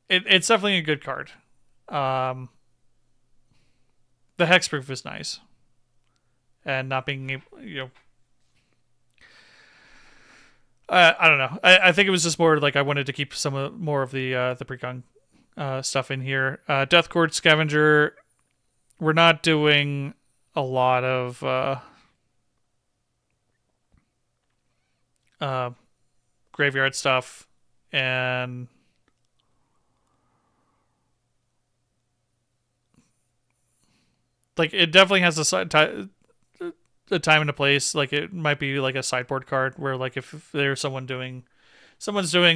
It's definitely a good card. The hexproof is nice, and not being able, I don't know. I think it was just more like I wanted to keep more of the Precon stuff in here. Death Court Scavenger. We're not doing a lot of graveyard stuff, and like it definitely has a time and a place. Like it might be like a sideboard card where like if there's someone's doing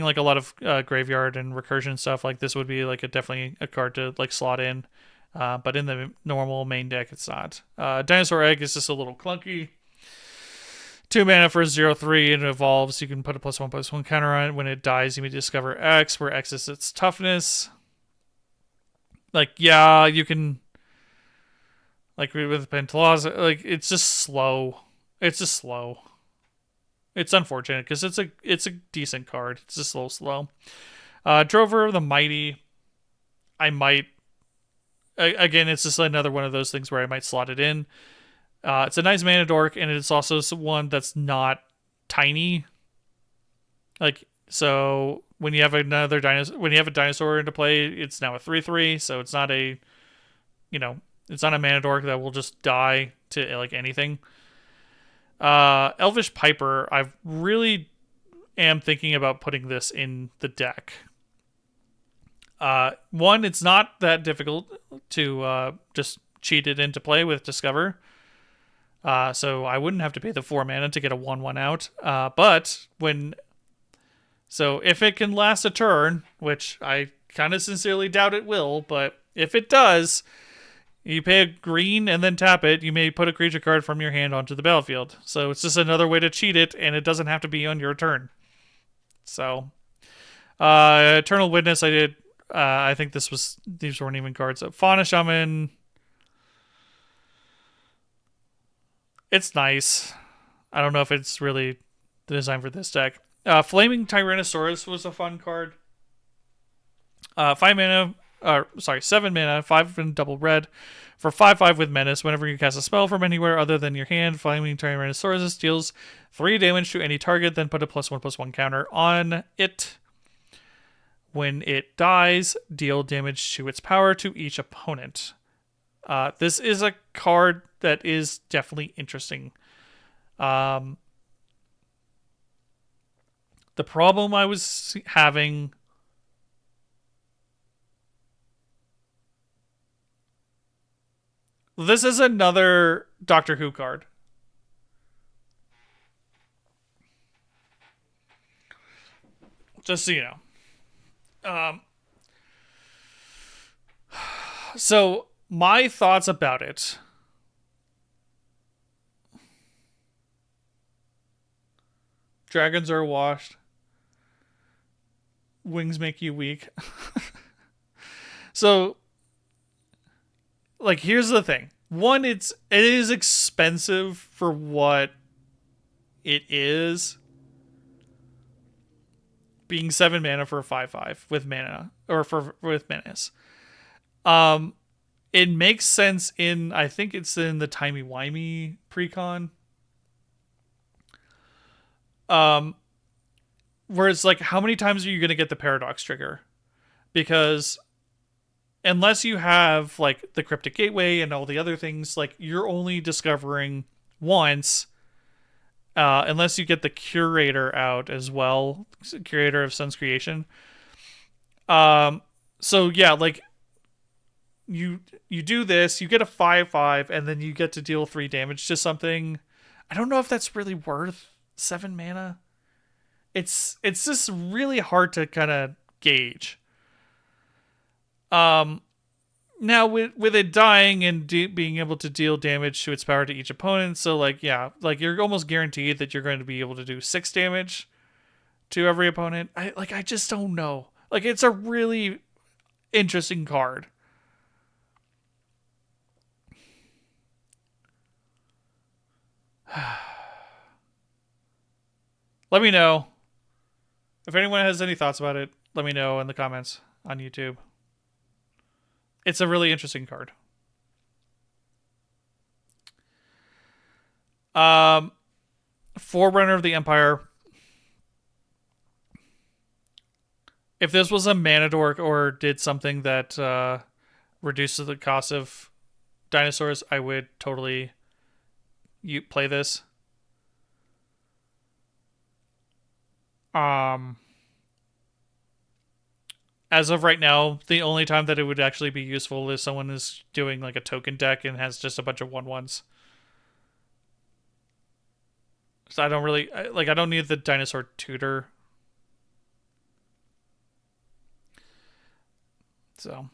like a lot of graveyard and recursion stuff, like this would be like definitely a card to like slot in. But in the normal main deck, it's not. Dinosaur Egg is just a little clunky. 2 mana for 0/3, and it evolves. You can put a +1/+1 counter on it. When it dies, you may discover X, where X is its toughness. Like, yeah, you can. Like with Pantlaza, like it's just slow. It's just slow. It's unfortunate because it's a decent card. It's just a little slow. Drover the Mighty. I might. Again, it's just another one of those things where I might slot it in. It's a nice mana dork, and it's also one that's not tiny. Like, so when you have another dinosaur, when you have a dinosaur into play, it's now a 3/3. So it's not a, it's not a mana dork that will just die to like anything. Elvish Piper, I really am thinking about putting this in the deck. One, it's not that difficult to just cheat it into play with Discover. So I wouldn't have to pay the 4 mana to get a 1/1 out. So if it can last a turn, which I kind of sincerely doubt it will, but if it does, you pay a green and then tap it, you may put a creature card from your hand onto the battlefield. So it's just another way to cheat it, and it doesn't have to be on your turn. So, Eternal Witness, I did. I think these weren't even cards. Fauna Shaman. It's nice. I don't know if it's really the design for this deck. Flaming Tyrannosaurus was a fun card. 7 mana, 5 and double red. For 5/5 with Menace, whenever you cast a spell from anywhere other than your hand, Flaming Tyrannosaurus deals 3 damage to any target, then put a +1/+1 counter on it. When it dies, deal damage to its power to each opponent. This is a card that is definitely interesting. The problem I was having... This is another Doctor Who card. Just so you know. So, my thoughts about it. Dragons are washed. Wings make you weak. So, like, here's the thing. One, it is expensive for what it is. Being 7 mana for a 5/5 with mana, or with Menace. It makes sense I think it's in the timey-wimey Precon. Where it's like, how many times are you going to get the Paradox trigger? Because unless you have like the Cryptic Gateway and all the other things, like you're only discovering once, unless you get the Curator out as well, Curator of Sun's Creation. So yeah, like you do this, you get a 5/5, and then you get to deal 3 damage to something. I don't know if that's really worth 7 mana. It's just really hard to kind of gauge. Now with it dying and being able to deal damage to its power to each opponent, so like, yeah, like you're almost guaranteed that you're going to be able to do 6 damage to every opponent. I just don't know. Like, it's a really interesting card. Let me know. If anyone has any thoughts about it, let me know in the comments on YouTube. It's a really interesting card. Forerunner of the Empire. If this was a mana dork or did something that reduces the cost of dinosaurs, I would totally play this. As of right now, the only time that it would actually be useful is someone is doing like a token deck and has just a bunch of 1/1s. So I don't really like. I don't need the dinosaur tutor. So,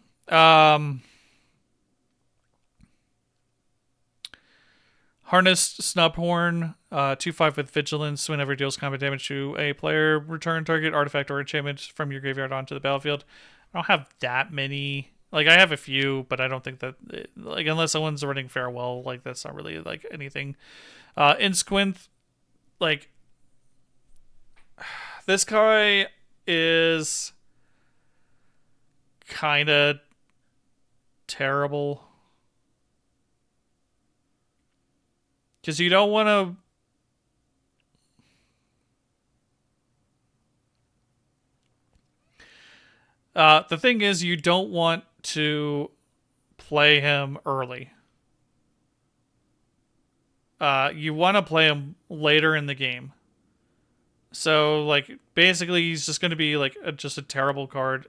harnessed Snubhorn, 2/5 with vigilance. Whenever it deals combat damage to a player, return target artifact or enchantment from your graveyard onto the battlefield. I don't have that many. Like I have a few, but I don't think that like unless someone's running farewell, like that's not really like anything. In Squinth, like this guy is kind of terrible because you don't want to. The thing is, you don't want to play him early. You want to play him later in the game. So, like, basically, he's just going to be like just a terrible card.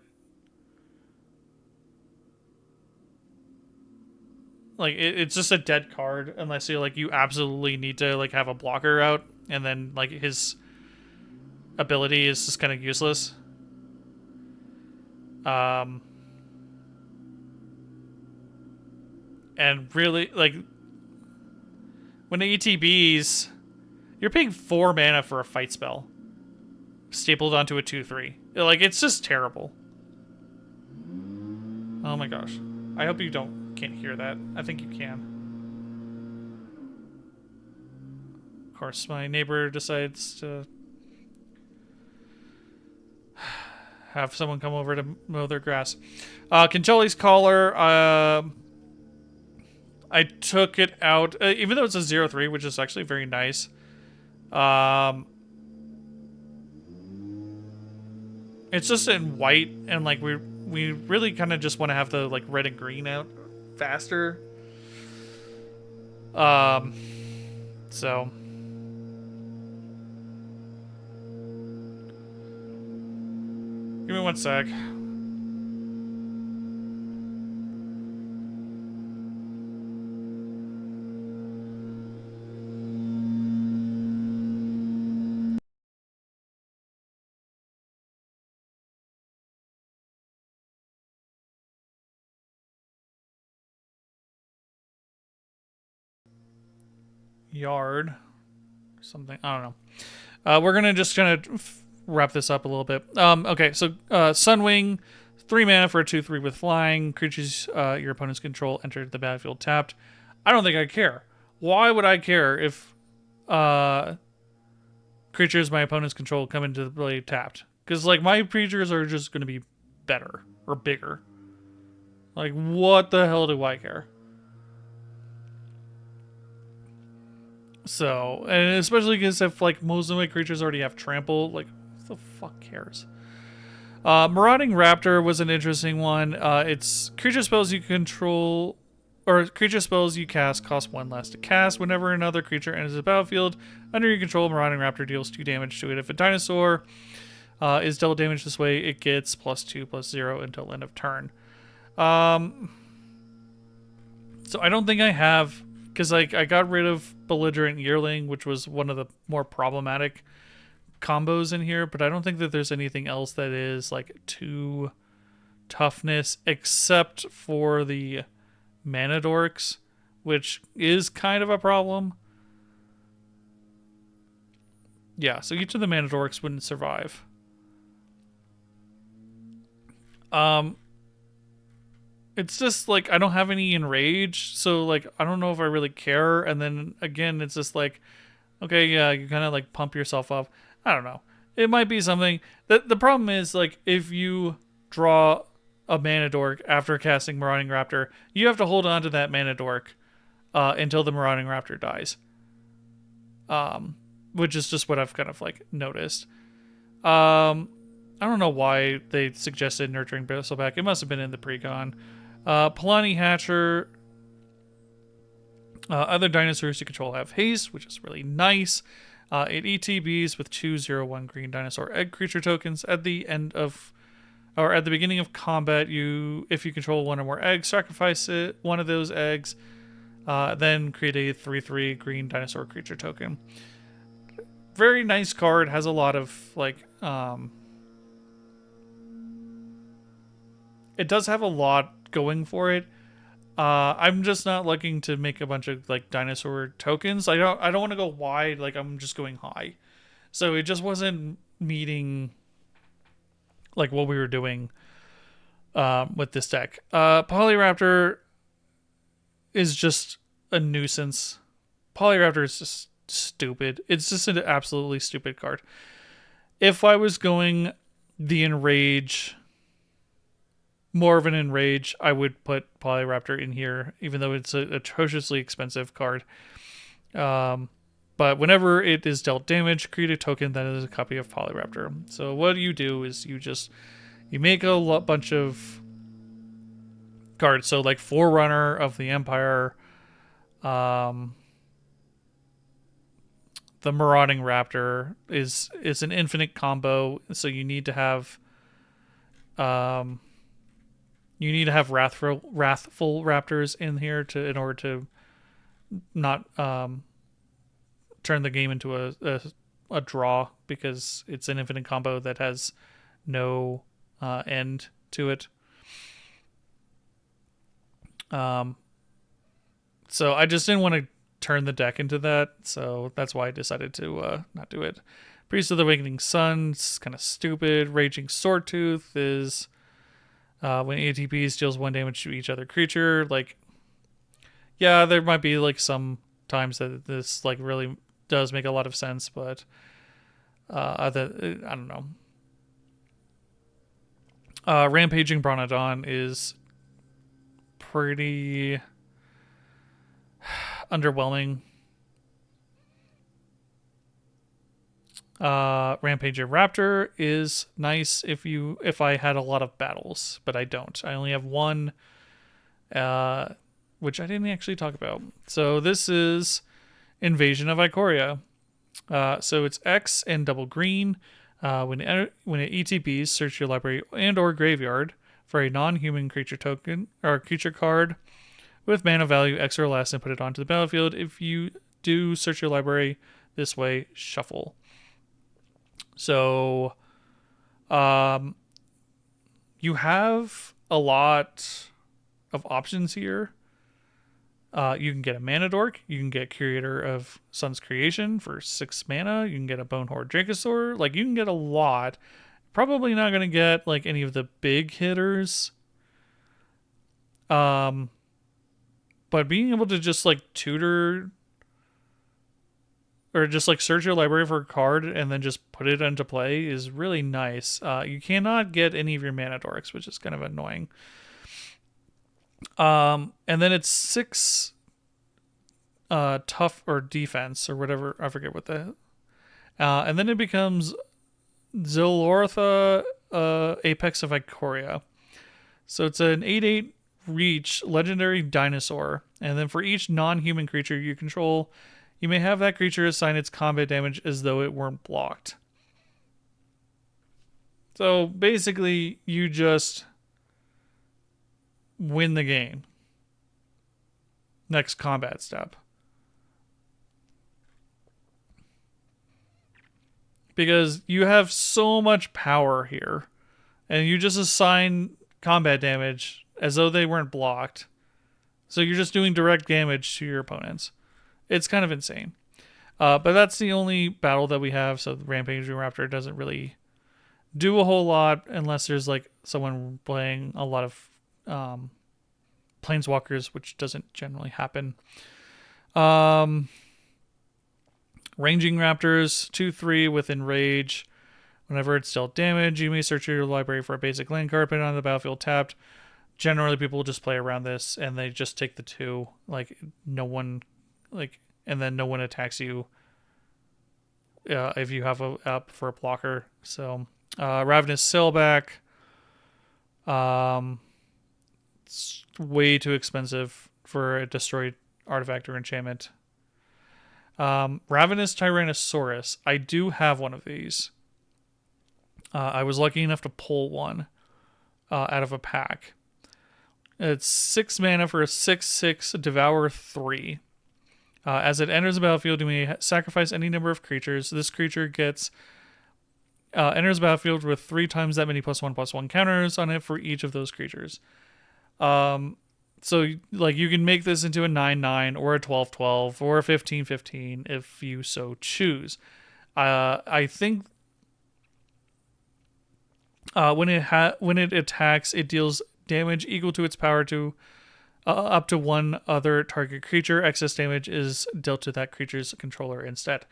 Like, it's just a dead card unless you absolutely need to like have a blocker out, and then like his ability is just kind of useless. And really, like, when the ETBs, you're paying 4 mana for a fight spell stapled onto a 2/3. Like, it's just terrible. Oh my gosh. I hope you can't hear that. I think you can. Of course, my neighbor decides to have someone come over to mow their grass. Concholi's Collar, I took it out, even though it's a 0/3, which is actually very nice. It's just in white, and like we really kind of just want to have the like red and green out faster. So give me 1 sec. Yard. Something. I don't know. We're going to just kind of wrap this up a little bit. Okay, so Sunwing, 3 mana for a 2/3 with flying. Creatures your opponent's control enter the battlefield tapped. I don't think I care. Why would I care if creatures my opponent's control come into the play tapped? Because like my creatures are just going to be better or bigger. Like, what the hell do I care? So, and especially because if like most of my creatures already have trample, like who the fuck cares? Marauding Raptor was an interesting one. It's creature spells you control, or creature spells you cast cost 1 less to cast. Whenever another creature enters the battlefield under your control, Marauding Raptor deals 2 damage to it. If a dinosaur is dealt damage this way, it gets +2/+0 until end of turn. So I don't think I have, because like I got rid of Belligerent Yearling, which was one of the more problematic combos in here, but I don't think that there's anything else that is like 2 toughness except for the Mana Dorks, which is kind of a problem. Yeah, so each of the Mana Dorks wouldn't survive. It's just like I don't have any enrage, so like I don't know if I really care. And then again, it's just like, okay, yeah, you kind of like pump yourself up. I don't know. It might be something. The problem is like if you draw a Mana Dork after casting Marauding Raptor, you have to hold on to that Mana Dork until the Marauding Raptor dies. Which is just what I've kind of like noticed. I don't know why they suggested Nurturing Bristleback. It must have been in the Precon. Palani Hatcher. Other dinosaurs you control have haste, which is really nice. It ETBs with 2/0/1 green dinosaur egg creature tokens at the end of or at the beginning of combat, if you control one or more eggs, sacrifice one of those eggs, then create a 3/3 green dinosaur creature token. Very nice card. Has a lot of like it does have a lot going for it. I'm just not looking to make a bunch of like dinosaur tokens. I don't want to go wide. Like I'm just going high. So it just wasn't meeting like what we were doing with this deck. Polyraptor is just a nuisance. Polyraptor is just stupid. It's just an absolutely stupid card. If I was going the Enrage, more of an Enrage, I would put Polyraptor in here, even though it's an atrociously expensive card. But whenever it is dealt damage, create a token that is a copy of Polyraptor. So what you do is you make a bunch of cards. So like Forerunner of the Empire, the Marauding Raptor is an infinite combo. So you need to have wrathful raptors in here in order to not turn the game into a draw, because it's an infinite combo that has no end to it. So I just didn't want to turn the deck into that, so that's why I decided to not do it. Priest of the Awakening Sun's kind of stupid. Raging Swordtooth is when ATPs deals 1 damage to each other creature. Like, yeah, there might be like some times that this like really does make a lot of sense, but I don't know. Rampaging Bronodon is pretty underwhelming. Rampaging Raptor is nice if I had a lot of battles, but I don't. I only have one, which I didn't actually talk about. So this is Invasion of Ikoria. So it's X and double green. When it ETBs, search your library and or graveyard for a non-human creature token or creature card with mana value X or less and put it onto the battlefield. If you do search your library this way, shuffle. So you have a lot of options here. You can get a Mana Dork. You can get Curator of Sun's Creation for 6 mana. You can get a Bonehorde Dracosaur. Like, you can get a lot. Probably not going to get, like, any of the big hitters. But being able to just, like, tutor or just, like, search your library for a card and then just put it into play is really nice. You cannot get any of your Mana Dorks, which is kind of annoying. And then it's 6 tough or defense or whatever, I forget what the and then it becomes Zilortha Apex of Ikoria. So it's an 8/8 reach legendary dinosaur, and then for each non-human creature you control, you may have that creature assign its combat damage as though it weren't blocked. So basically you just win the game. Next combat step. Because you have so much power here, and you just assign combat damage as though they weren't blocked. So you're just doing direct damage to your opponents. It's kind of insane. But that's the only battle that we have, so the Rampaging Raptor doesn't really do a whole lot unless there's like someone playing a lot of Planeswalkers, which doesn't generally happen. Ranging Raptors, 2/3 with Enrage. Whenever it's dealt damage, you may search your library for a basic land card, put it on the battlefield tapped. Generally, people just play around this and they just take the 2. Like, no one, like, and then no one attacks you if you have up for a blocker. So, Ravenous Sailback. It's way too expensive for a destroyed artifact or enchantment. Ravenous Tyrannosaurus. I do have one of these. I was lucky enough to pull one. out of a pack. It's 6 mana for a 6/6 Devour 3. As it enters the battlefield, you may sacrifice any number of creatures. This creature enters the battlefield with 3 times that many +1/+1 counters on it for each of those creatures. So like you can make this into a 9/9 or a 12/12 or a 15/15 if you so choose. I think when it attacks, it deals damage equal to its power to up to one other target creature. Excess damage is dealt to that creature's controller instead.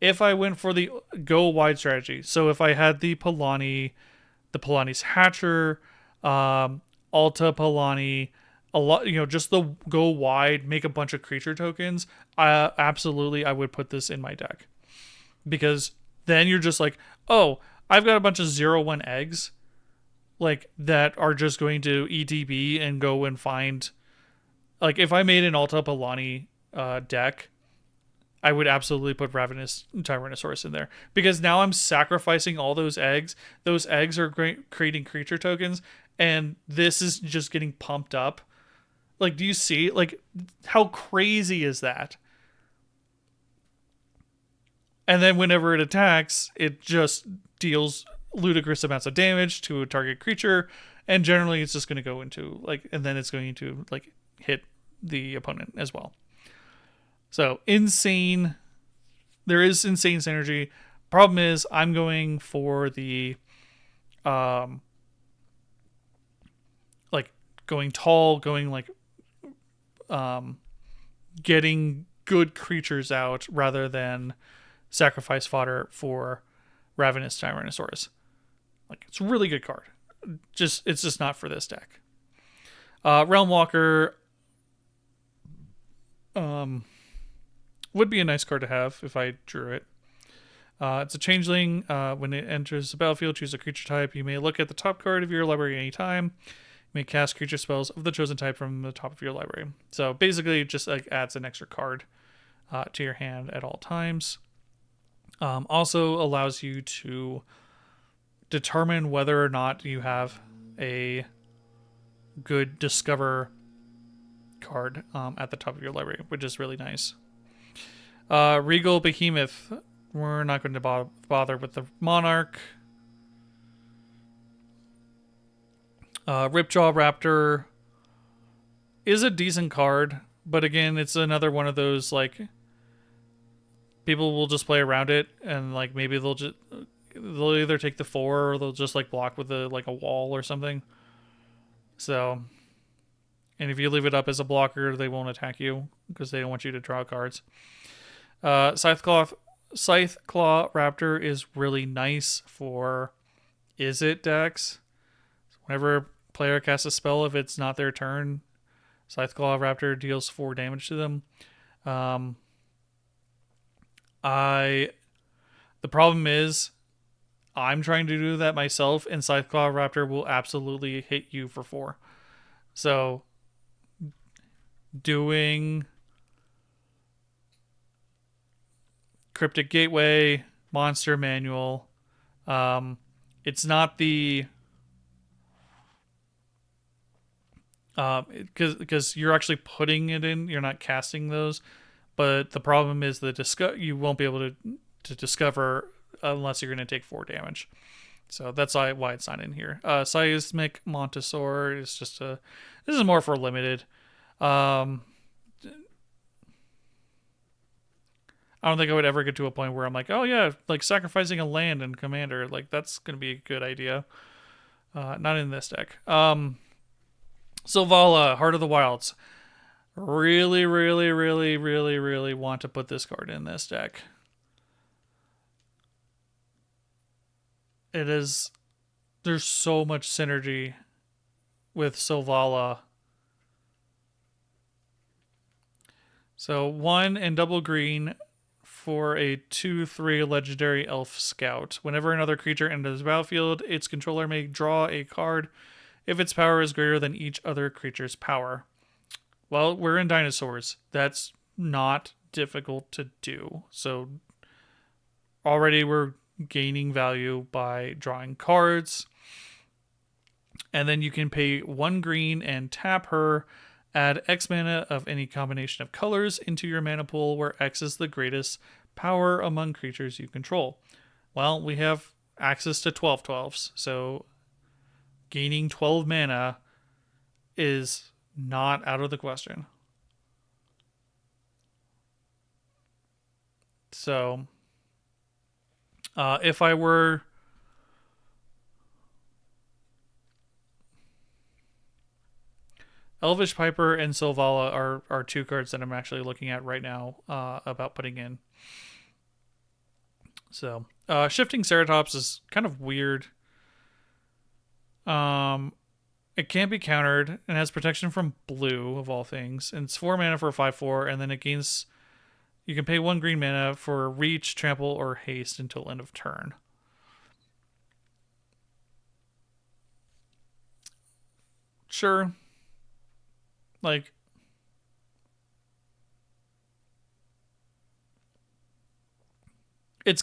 If I went for the go wide strategy, so if I had the Polani's Hatcher, Alta Polani, a lot, just the go wide, make a bunch of creature tokens, absolutely I would put this in my deck. Because then you're just like, oh, I've got a bunch of 0/1 eggs like that are just going to ETB and go and find, like if I made an Alta Polani deck, I would absolutely put Ravenous Tyrannosaurus in there, because now I'm sacrificing all those eggs. Those eggs are creating creature tokens, and this is just getting pumped up. Like, do you see? Like, how crazy is that? And then whenever it attacks, it just deals ludicrous amounts of damage to a target creature, and generally it's just going to go into, like, and then it's going to, like, hit the opponent as well. So, insane. There is insane synergy. Problem is, I'm going for the, like, going tall, going, like, getting good creatures out rather than sacrifice fodder for Ravenous Tyrannosaurus. Like, it's a really good card. It's just not for this deck. Realm Walker would be a nice card to have if I drew it. It's a changeling. When it enters the battlefield, choose a creature type. You may look at the top card of your library anytime. You may cast creature spells of the chosen type from the top of your library. So basically, it just like adds an extra card to your hand at all times. Also allows you to determine whether or not you have a good discover card at the top of your library, which is really nice. Regal Behemoth. We're not going to bother with the Monarch. Ripjaw Raptor is a decent card, but again, it's another one of those, like, people will just play around it, and like maybe they'll either take the 4 or they'll just like block with a wall or something. So, and if you leave it up as a blocker, they won't attack you because they don't want you to draw cards. Scytheclaw Raptor is really nice for Izzet decks. Whenever a player casts a spell, if it's not their turn, Scytheclaw Raptor deals 4 damage to them. The problem is, I'm trying to do that myself, and Scytheclaw Raptor will absolutely hit you for 4. So, doing Cryptic Gateway, Monster Manual, it's not the... because you're actually putting it in, you're not casting those. But the problem is you won't be able to discover unless you're going to take 4 damage. So that's why it's not in here. Seismic Montosaur is just this is more for limited. I don't think I would ever get to a point where I'm like, oh yeah, like sacrificing a land and commander, like that's going to be a good idea. Not in this deck. Selvala, Heart of the Wilds. Really, really, really, really, really want to put this card in this deck. There's so much synergy with Selvala. So 1 and double green for a 2/3 legendary elf scout. Whenever another creature enters the battlefield, its controller may draw a card if its power is greater than each other creature's power. Well, we're in dinosaurs. That's not difficult to do. So already we're gaining value by drawing cards. And then you can pay 1 green and tap her. Add X mana of any combination of colors into your mana pool, where X is the greatest power among creatures you control. Well, we have access to 12 12s, so gaining 12 mana is not out of the question. So, if I were Elvish Piper and Sylvala are 2 cards that I'm actually looking at right now about putting in. So, Shifting Ceratops is kind of weird. It can't be countered and has protection from blue, of all things. And it's 4 mana for a 5/4, and then it gains. You can pay 1 green mana for reach, trample, or haste until end of turn. Sure. Like, it's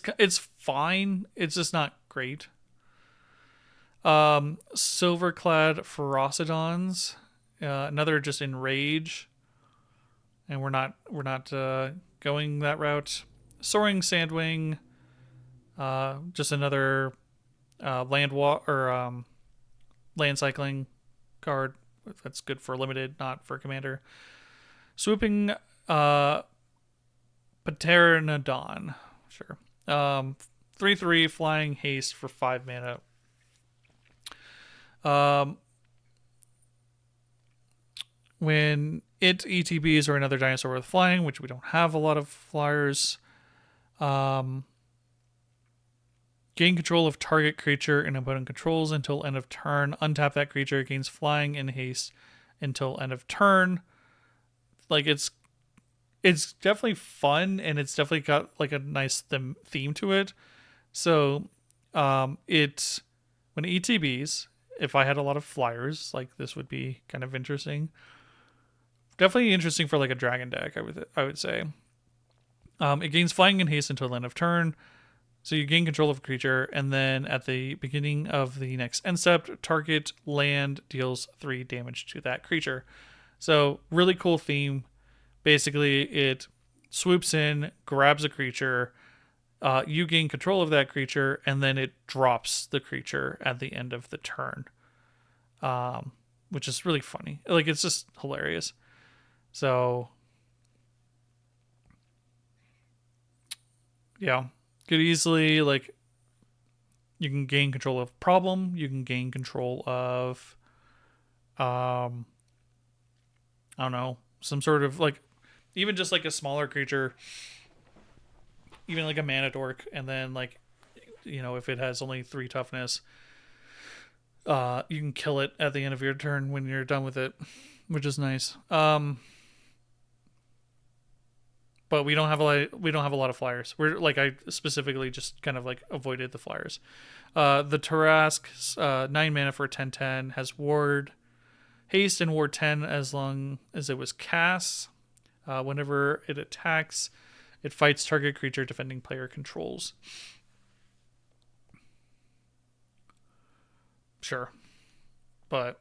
fine. It's just not great. Silverclad Ferocidons, another just enrage, and we're not going that route. Soaring Sandwing, just another land cycling card that's good for limited, not for commander. Swooping Pteranodon, sure. 3/3 flying haste for 5 mana. When it ETBs or another dinosaur with flying, which we don't have a lot of flyers, gain control of target creature and opponent controls until end of turn. Untap that creature, gains flying and haste until end of turn. Like, it's definitely fun, and it's definitely got like a nice theme to it. So when ETBs, if I had a lot of flyers, like, this would be kind of interesting. Definitely interesting for like a dragon deck, I would say. It gains flying and haste until end of turn. So you gain control of a creature, and then at the beginning of the next end step, target land deals 3 damage to that creature. So really cool theme. Basically, it swoops in, grabs a creature, you gain control of that creature, and then it drops the creature at the end of the turn, which is really funny. Like, it's just hilarious. So, yeah, could easily, like, you can gain control of problem, you can gain control of, I don't know, some sort of, like, even just like a smaller creature, even like a mana dork, and then, like, if it has only 3 toughness, you can kill it at the end of your turn when you're done with it, which is nice. But we don't have a lot of flyers. We're like, I specifically just kind of like avoided the flyers. The Tarask, 9 mana for 10/10, has ward, haste, and ward 10 as long as it was cast. Whenever it attacks, it fights target creature defending player controls. Sure, but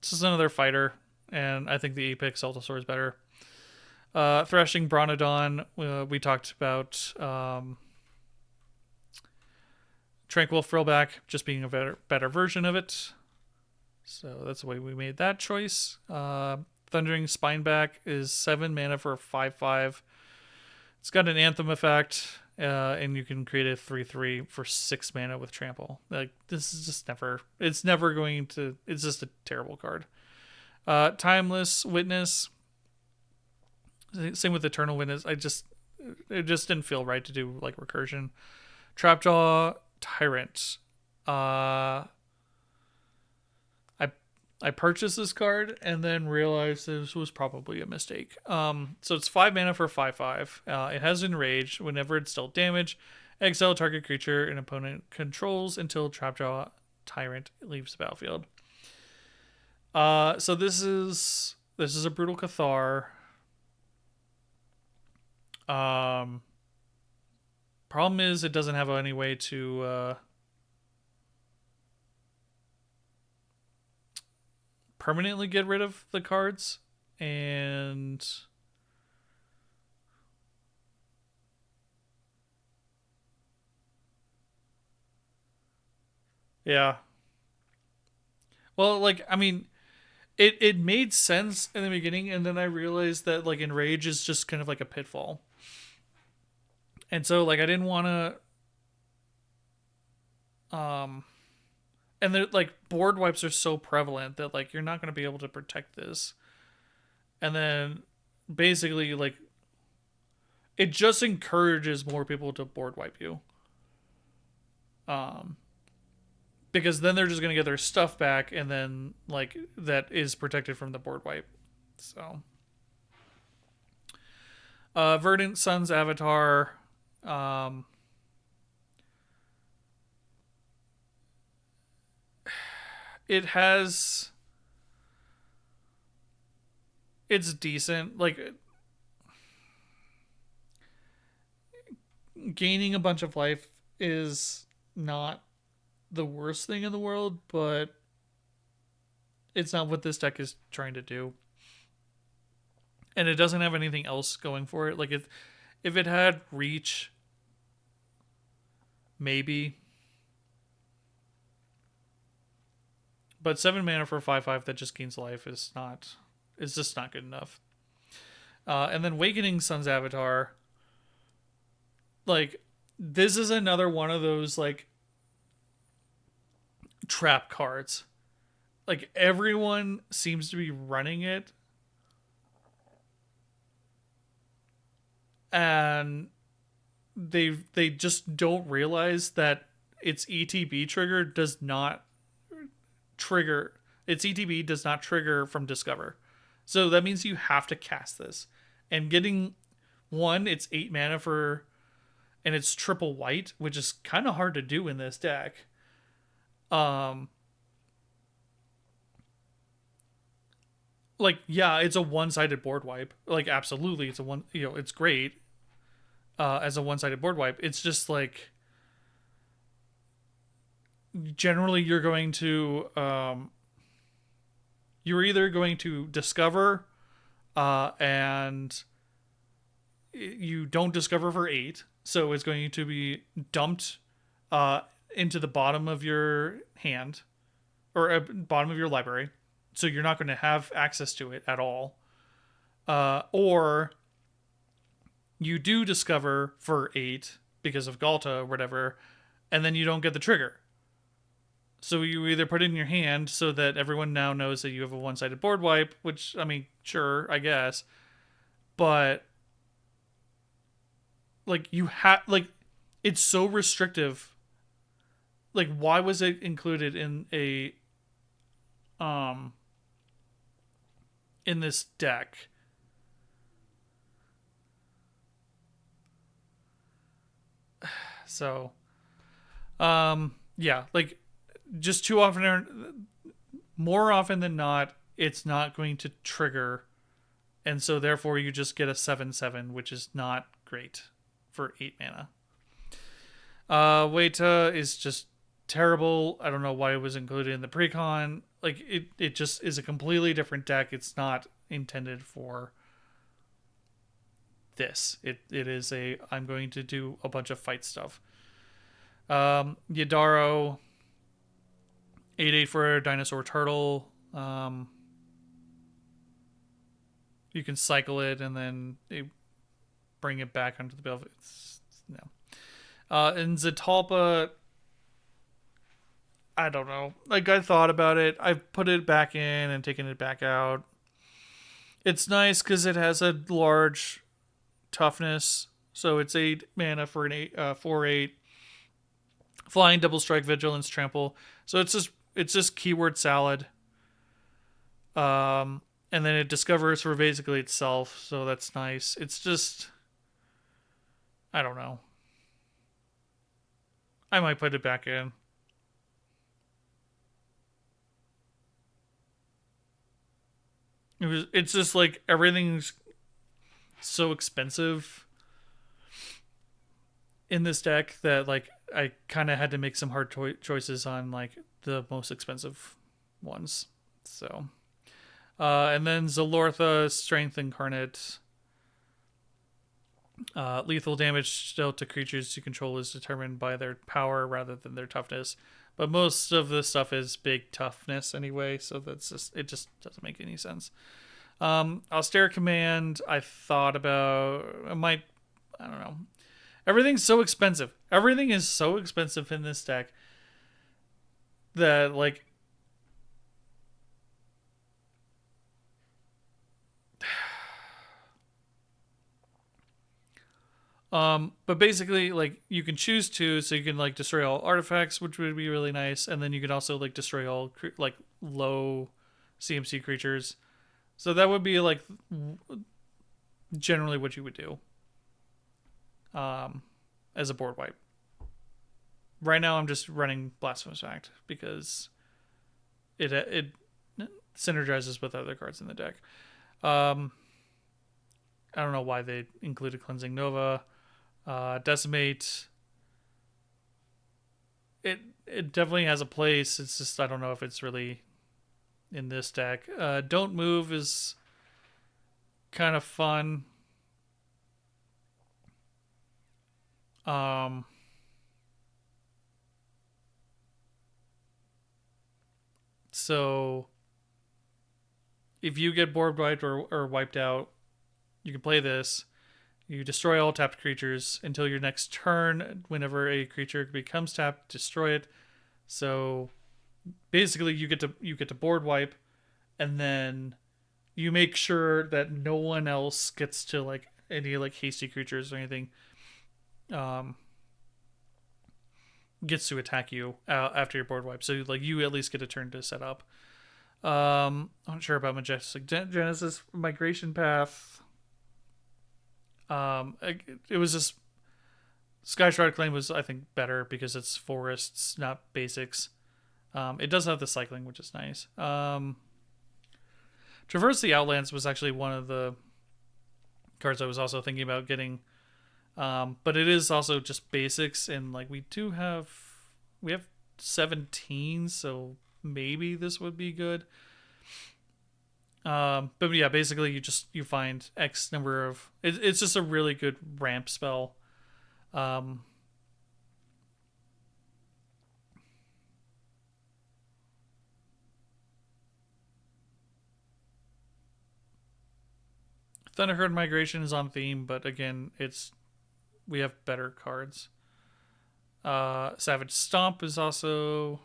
this is another fighter, and I think the Apex Altosaur is better. Thrashing Bronodon, we talked about. Tranquil Frillback just being a better version of it. So that's the way we made that choice. Thundering Spineback is 7 mana for a 5/5. It's got an Anthem effect, and you can create a 3/3 for 6 mana with Trample. Like, this is just never... It's never going to... It's just a terrible card. Timeless Witness. Same with Eternal Witness. It just didn't feel right to do, like, recursion. Trapjaw Tyrant. I purchased this card and then realized this was probably a mistake. So it's 5 mana for 5/5. It has Enrage. Whenever it's dealt damage, exile target creature an opponent controls until Trapjaw Tyrant leaves the battlefield. So this is a Brutal Cathar. Problem is, it doesn't have any way to permanently get rid of the cards. And yeah. Well, like, I mean, it made sense in the beginning, and then I realized that like enrage is just kind of like a pitfall. And so like I didn't want to and they're like board wipes are so prevalent that like you're not going to be able to protect this. And then basically like it just encourages more people to board wipe you. Um because then they're just going to get their stuff back, and then like that is protected from the board wipe. So Verdant Sun's Avatar, um it has, it's decent. Like gaining a bunch of life is not the worst thing in the world, but it's not what this deck is trying to do. And it doesn't have anything else going for it. Like if it had reach, maybe. But 7 mana for 5/5 that just gains life is not, it's just not good enough. And then Awakening Sun's Avatar, like this is another one of those like trap cards. Like everyone seems to be running it, and they just don't realize that its ETB trigger does not trigger, its ETB does not trigger from Discover. So that means you have to cast this. And getting one, it's 8 mana for, and it's triple white, which is kind of hard to do in this deck. Like yeah, it's a one-sided board wipe. Like absolutely, it's a one. You know, it's great as a one-sided board wipe. It's just like generally you're going to you're either going to discover and you don't discover for 8, so it's going to be dumped into the bottom of your hand or bottom of your library, so you're not going to have access to it at all. Or you do discover for 8 because of Galta or whatever, and then you don't get the trigger. So you either put it in your hand so that everyone now knows that you have a one-sided board wipe, which, I mean, sure, I guess. But like you have, like, it's so restrictive. Like, why was it included in a in this deck? So yeah, like just too often, more often than not, it's not going to trigger, and so therefore you just get a 7/7, which is not great for 8 mana. Weta is just terrible. I don't know why it was included in the Precon. Like it just is a completely different deck. It's not intended for this. It is a, I'm going to do a bunch of fight stuff. Yadaro, 8/8 for a dinosaur turtle. You can cycle it and then bring it back onto the battlefield. No. And Zatalpa, I don't know. Like I thought about it. I've put it back in and taken it back out. It's nice because it has a large toughness. So it's 8 mana for an 4/8. Flying, double strike, vigilance, trample. So it's just keyword salad. And then it discovers for basically itself, so that's nice. It's just, I don't know. I might put it back in. It's just like everything's so expensive in this deck that like I kind of had to make some hard choices on like the most expensive ones. So And then Zalortha, Strength Incarnate. Lethal damage dealt to creatures you control is determined by their power rather than their toughness. But most of the stuff is big toughness anyway, so it just doesn't make any sense. Austere Command, I thought about. I don't know. Everything's so expensive. Everything is so expensive in this deck that, like, but basically, like, you can choose to, so you can, like, destroy all artifacts, which would be really nice, and then you could also, like, destroy all like low CMC creatures. So that would be, like, generally what you would do, as a board wipe. Right now, I'm just running Blasphemous Act because it synergizes with other cards in the deck. I don't know why they included Cleansing Nova. Decimate. It definitely has a place. It's just I don't know if it's really in this deck. Don't Move is kind of fun. Um, so if you get board wiped or wiped out, you can play this. You destroy all tapped creatures until your next turn. Whenever a creature becomes tapped, destroy it. So basically, you get to board wipe, and then you make sure that no one else gets to, like, any, like, hasty creatures or anything gets to attack you after your board wipe. So, like, you at least get a turn to set up. I'm not sure about Majestic Genesis Migration Path. It was just Sky Shroud Claim was, I think, better because it's forests, not basics. It does have the cycling, which is nice. Traverse the Outlands was actually one of the cards I was also thinking about getting, but it is also just basics, and, like, we have 17, so maybe this would be good. But yeah, basically you find X number of. It's just a really good ramp spell. Thunderherd Migration is on theme, but again, we have better cards. Savage Stomp is also,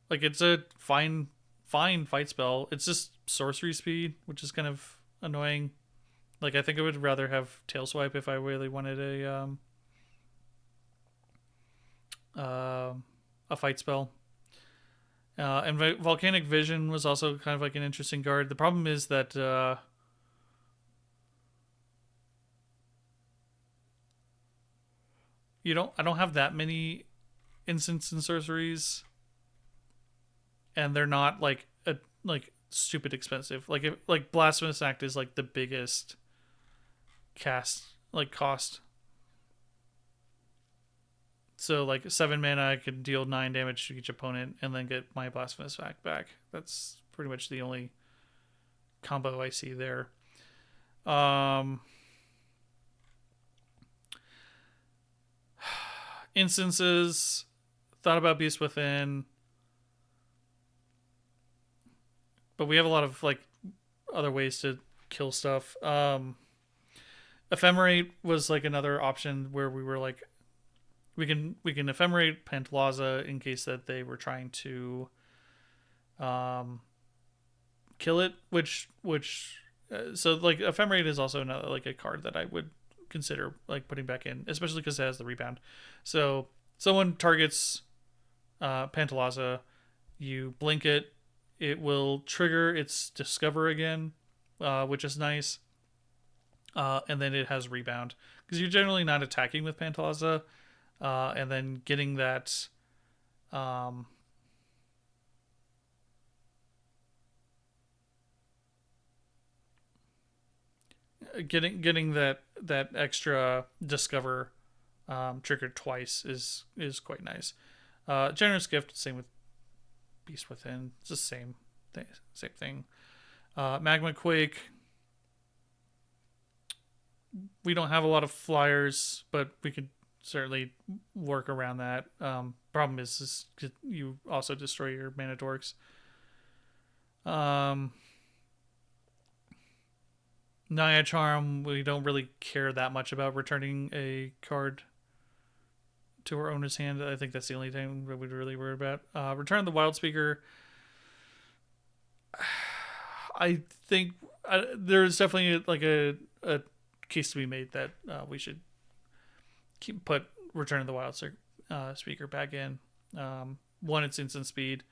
like, it's a fine fight spell. It's just sorcery speed, which is kind of annoying. Like, I think I would rather have Tail Swipe if I really wanted a fight spell. And Volcanic Vision was also kind of like an interesting card. The problem is that I don't have that many instants and sorceries, and they're not like stupid expensive. Like Blasphemous Act is, like, the biggest cast, like, cost. So, like, 7 mana, I could deal 9 damage to each opponent and then get my Blasphemous Act back. That's pretty much the only combo I see there. Instances, thought about Beast Within, but we have a lot of, like, other ways to kill stuff. Ephemerate was, like, another option where we were like, we can ephemerate Pantlaza in case that they were trying to kill it, which so, like, Ephemerate is also another, like, a card that I would consider, like, putting back in, especially because it has the rebound. So someone targets Pantlaza, you blink it, it will trigger its Discover again, which is nice. And then it has rebound because you're generally not attacking with Pantlaza, and then getting that getting that extra Discover triggered twice is quite nice. Generous Gift, same with Beast Within. It's the same Same thing. Magma Quake. We don't have a lot of flyers, but we could certainly work around that. Problem is you also destroy your mana dorks. Naya Charm, we don't really care that much about returning a card to our owner's hand. I think that's the only thing that we'd really worry about. Return the Wild Speaker. I think there's definitely like a case to be made that we should put Return of the Wild Speaker back in. One, it's instant speed.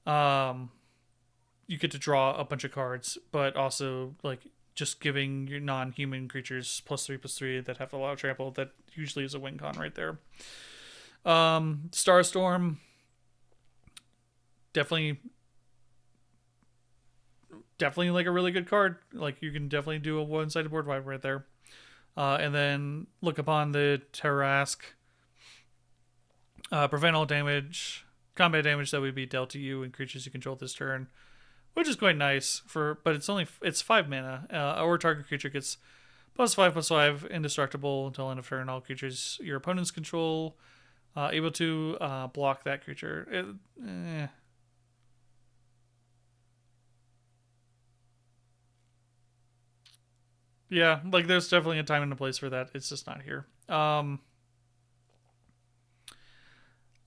You get to draw a bunch of cards, but also like just giving your non-human creatures +3/+3 that have a lot of trample. That usually is a win con right there. Starstorm, definitely like a really good card. Like you can definitely do a one-sided board wipe right there. And then look upon the Tarrasque. Prevent all combat damage that would be dealt to you and creatures you control this turn, which is quite nice but it's 5 mana. Or target creature gets +5/+5 indestructible until end of turn. All creatures your opponents control able to block that creature. Yeah, like there's definitely a time and a place for that. It's just not here.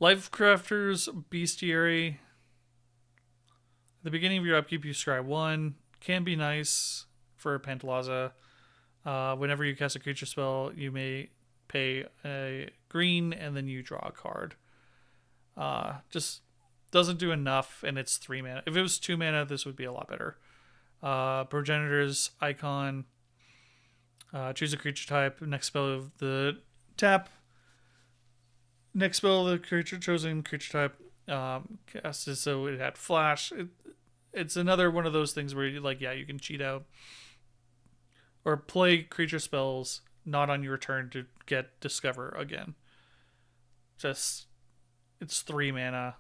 Lifecrafter's Bestiary. At the beginning of your upkeep, you scry 1. Can be nice for Pantlaza. Whenever you cast a creature spell, you may pay a green and then you draw a card. Just doesn't do enough, and it's 3 mana. If it was 2 mana, this would be a lot better. Progenitor's Icon. Choose a creature type. Next spell of the tap. Next spell of the chosen creature type casted so it had flash. It's another one of those things where you you can cheat out or play creature spells not on your turn to get discover again. It's 3 mana.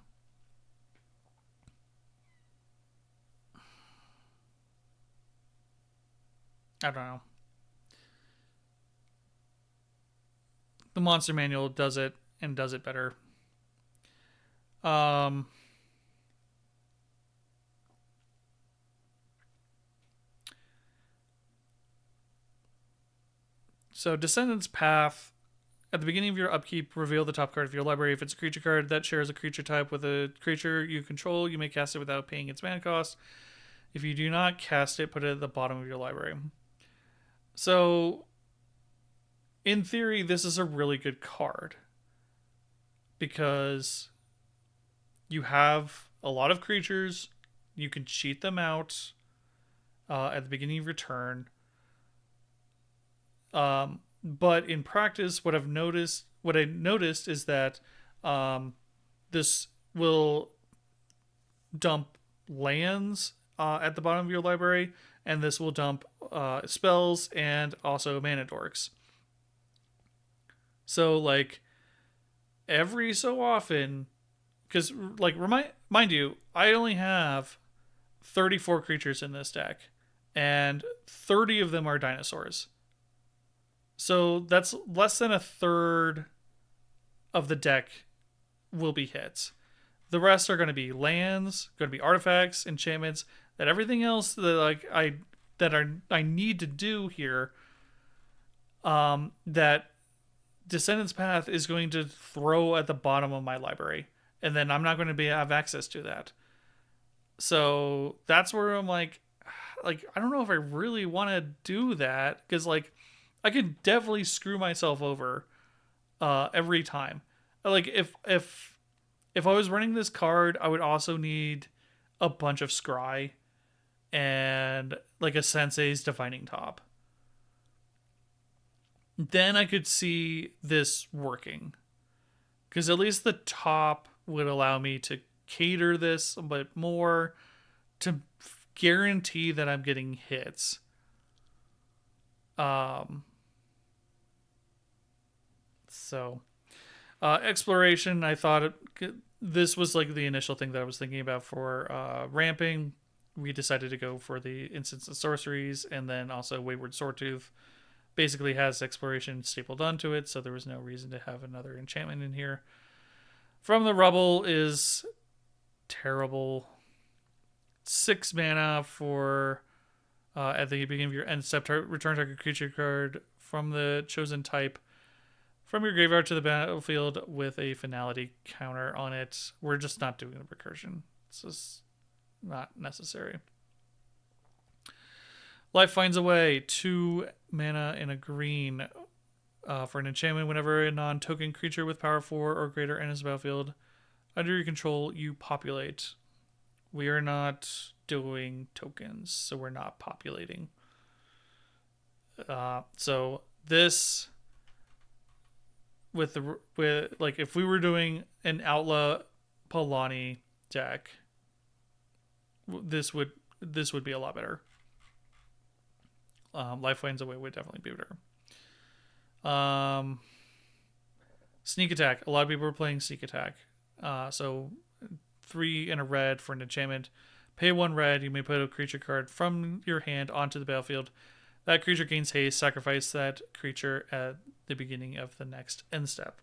I don't know. The Monster Manual does it and does it better. So Descendant's Path. At the beginning of your upkeep, reveal the top card of your library. If it's a creature card that shares a creature type with a creature you control, you may cast it without paying its mana cost. If you do not cast it, put it at the bottom of your library. So, in theory, this is a really good card because you have a lot of creatures. You can cheat them out at the beginning of your turn. But in practice, what I noticed is that this will dump lands at the bottom of your library, and this will dump spells and also mana dorks. So like every so often, because like mind you, I only have 34 creatures in this deck, and 30 of them are dinosaurs. So that's less than a third of the deck will be hits. The rest are going to be lands, going to be artifacts, enchantments, that everything else that I need to do here. That Descendant's Path is going to throw at the bottom of my library, and then I'm not going to have access to that. So that's where I'm like I don't know if I really want to do that, because I could definitely screw myself over every time. Like if I was running this card, I would also need a bunch of scry and like a Sensei's Defining Top. Then I could see this working, because at least the top would allow me to cater this a bit more to guarantee that I'm getting hits. So exploration, I thought this was like the initial thing that I was thinking about for ramping. We decided to go for the instants and sorceries, and then also Wayward Swordtooth basically has exploration stapled onto it, so there was no reason to have another enchantment in here. From the Rubble is terrible. 6 mana for at the beginning of your end step, return target creature card from the chosen type from your graveyard to the battlefield with a finality counter on it. We're just not doing the recursion. It's just not necessary. Life Finds a Way, 2 mana and a green for an enchantment. Whenever a non-token creature with power 4 or greater enters the battlefield under your control, you populate. We are not doing tokens, so we're not populating. So this, with like if we were doing an Outlaw Palani deck, this would be a lot better. Life Finds a Way would definitely be better. Sneak Attack. A lot of people are playing Sneak Attack. So 3 and a red for an enchantment. Pay 1 red. You may put a creature card from your hand onto the battlefield. That creature gains haste. Sacrifice that creature at the beginning of the next end step.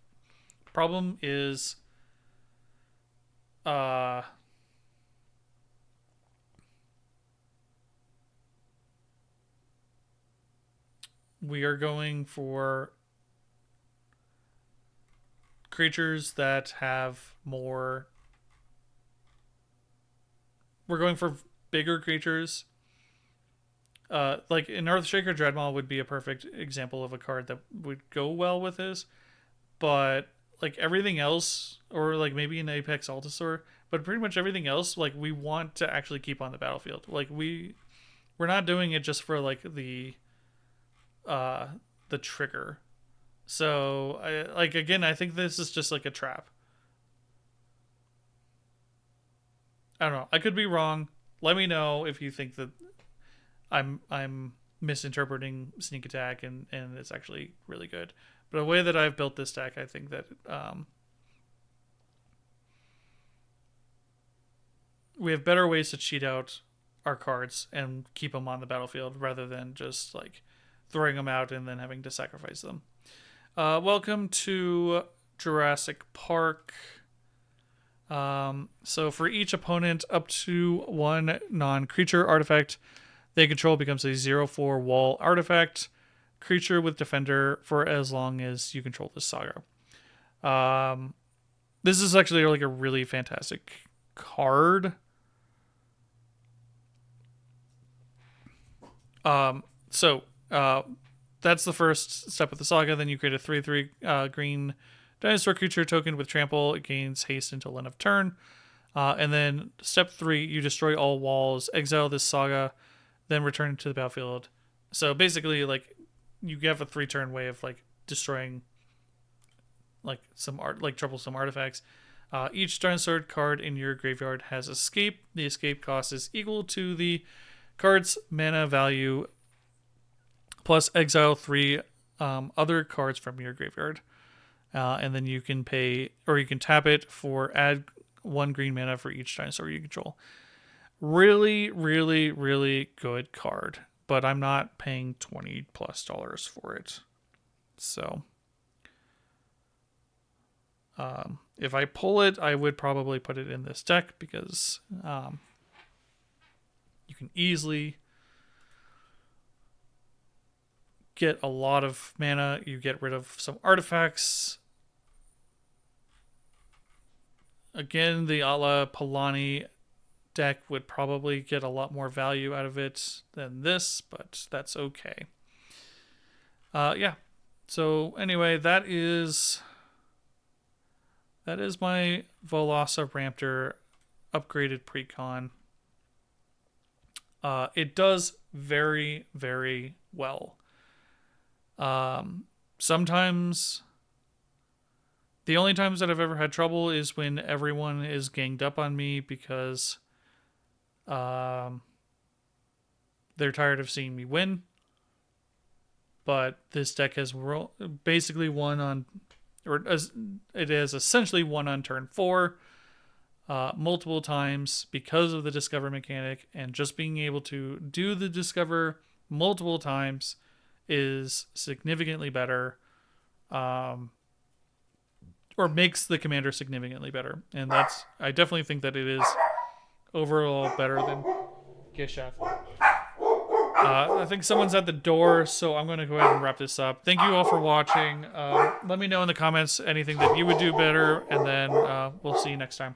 Problem is, we are going for creatures that have more. We're going for bigger creatures. Like an Earthshaker Dreadmaw would be a perfect example of a card that would go well with this. But like everything else, or like maybe an Apex Altasaur, but pretty much everything else, like we want to actually keep on the battlefield. Like we're not doing it just for like the trigger. So I think this is just like a trap. I don't know. I could be wrong. Let me know if you think that I'm misinterpreting Sneak Attack and it's actually really good. But the way that I've built this deck, I think that we have better ways to cheat out our cards and keep them on the battlefield rather than just like throwing them out and then having to sacrifice them. Welcome to Jurassic Park. So for each opponent up to 1 non-creature artifact they control becomes a 0/4 wall artifact creature with defender for as long as you control this saga. This is actually like a really fantastic card. So that's the first step of the saga. Then you create a 3/3 green dinosaur creature token with trample. It gains haste until end of turn. And then step 3, you destroy all walls, exile this saga, then return to the battlefield. So basically, like you have a 3-turn way of like destroying like troublesome artifacts. Each dinosaur card in your graveyard has escape. The escape cost is equal to the card's mana value plus exile 3 other cards from your graveyard. And then you can pay, or you can tap it for add 1 green mana for each dinosaur you control. Really, really, really good card, but I'm not paying $20+ for it. So, if I pull it, I would probably put it in this deck because you can easily get a lot of mana. You get rid of some artifacts. Again, the Ala Palani deck would probably get a lot more value out of it than this, but that's okay. Yeah. So anyway, that is my Veloci-ramp-tor upgraded Precon. It does very, very well. Sometimes the only times that I've ever had trouble is when everyone is ganged up on me because they're tired of seeing me win. But this deck has basically won on, or it has essentially won on turn 4. multiple times because of the discover mechanic, and just being able to do the discover multiple times is significantly better, or makes the commander significantly better. And I definitely think that it is overall better than Gishath. I think someone's at the door, so I'm going to go ahead and wrap this up. Thank you all for watching. Let me know in the comments anything that you would do better, and then we'll see you next time.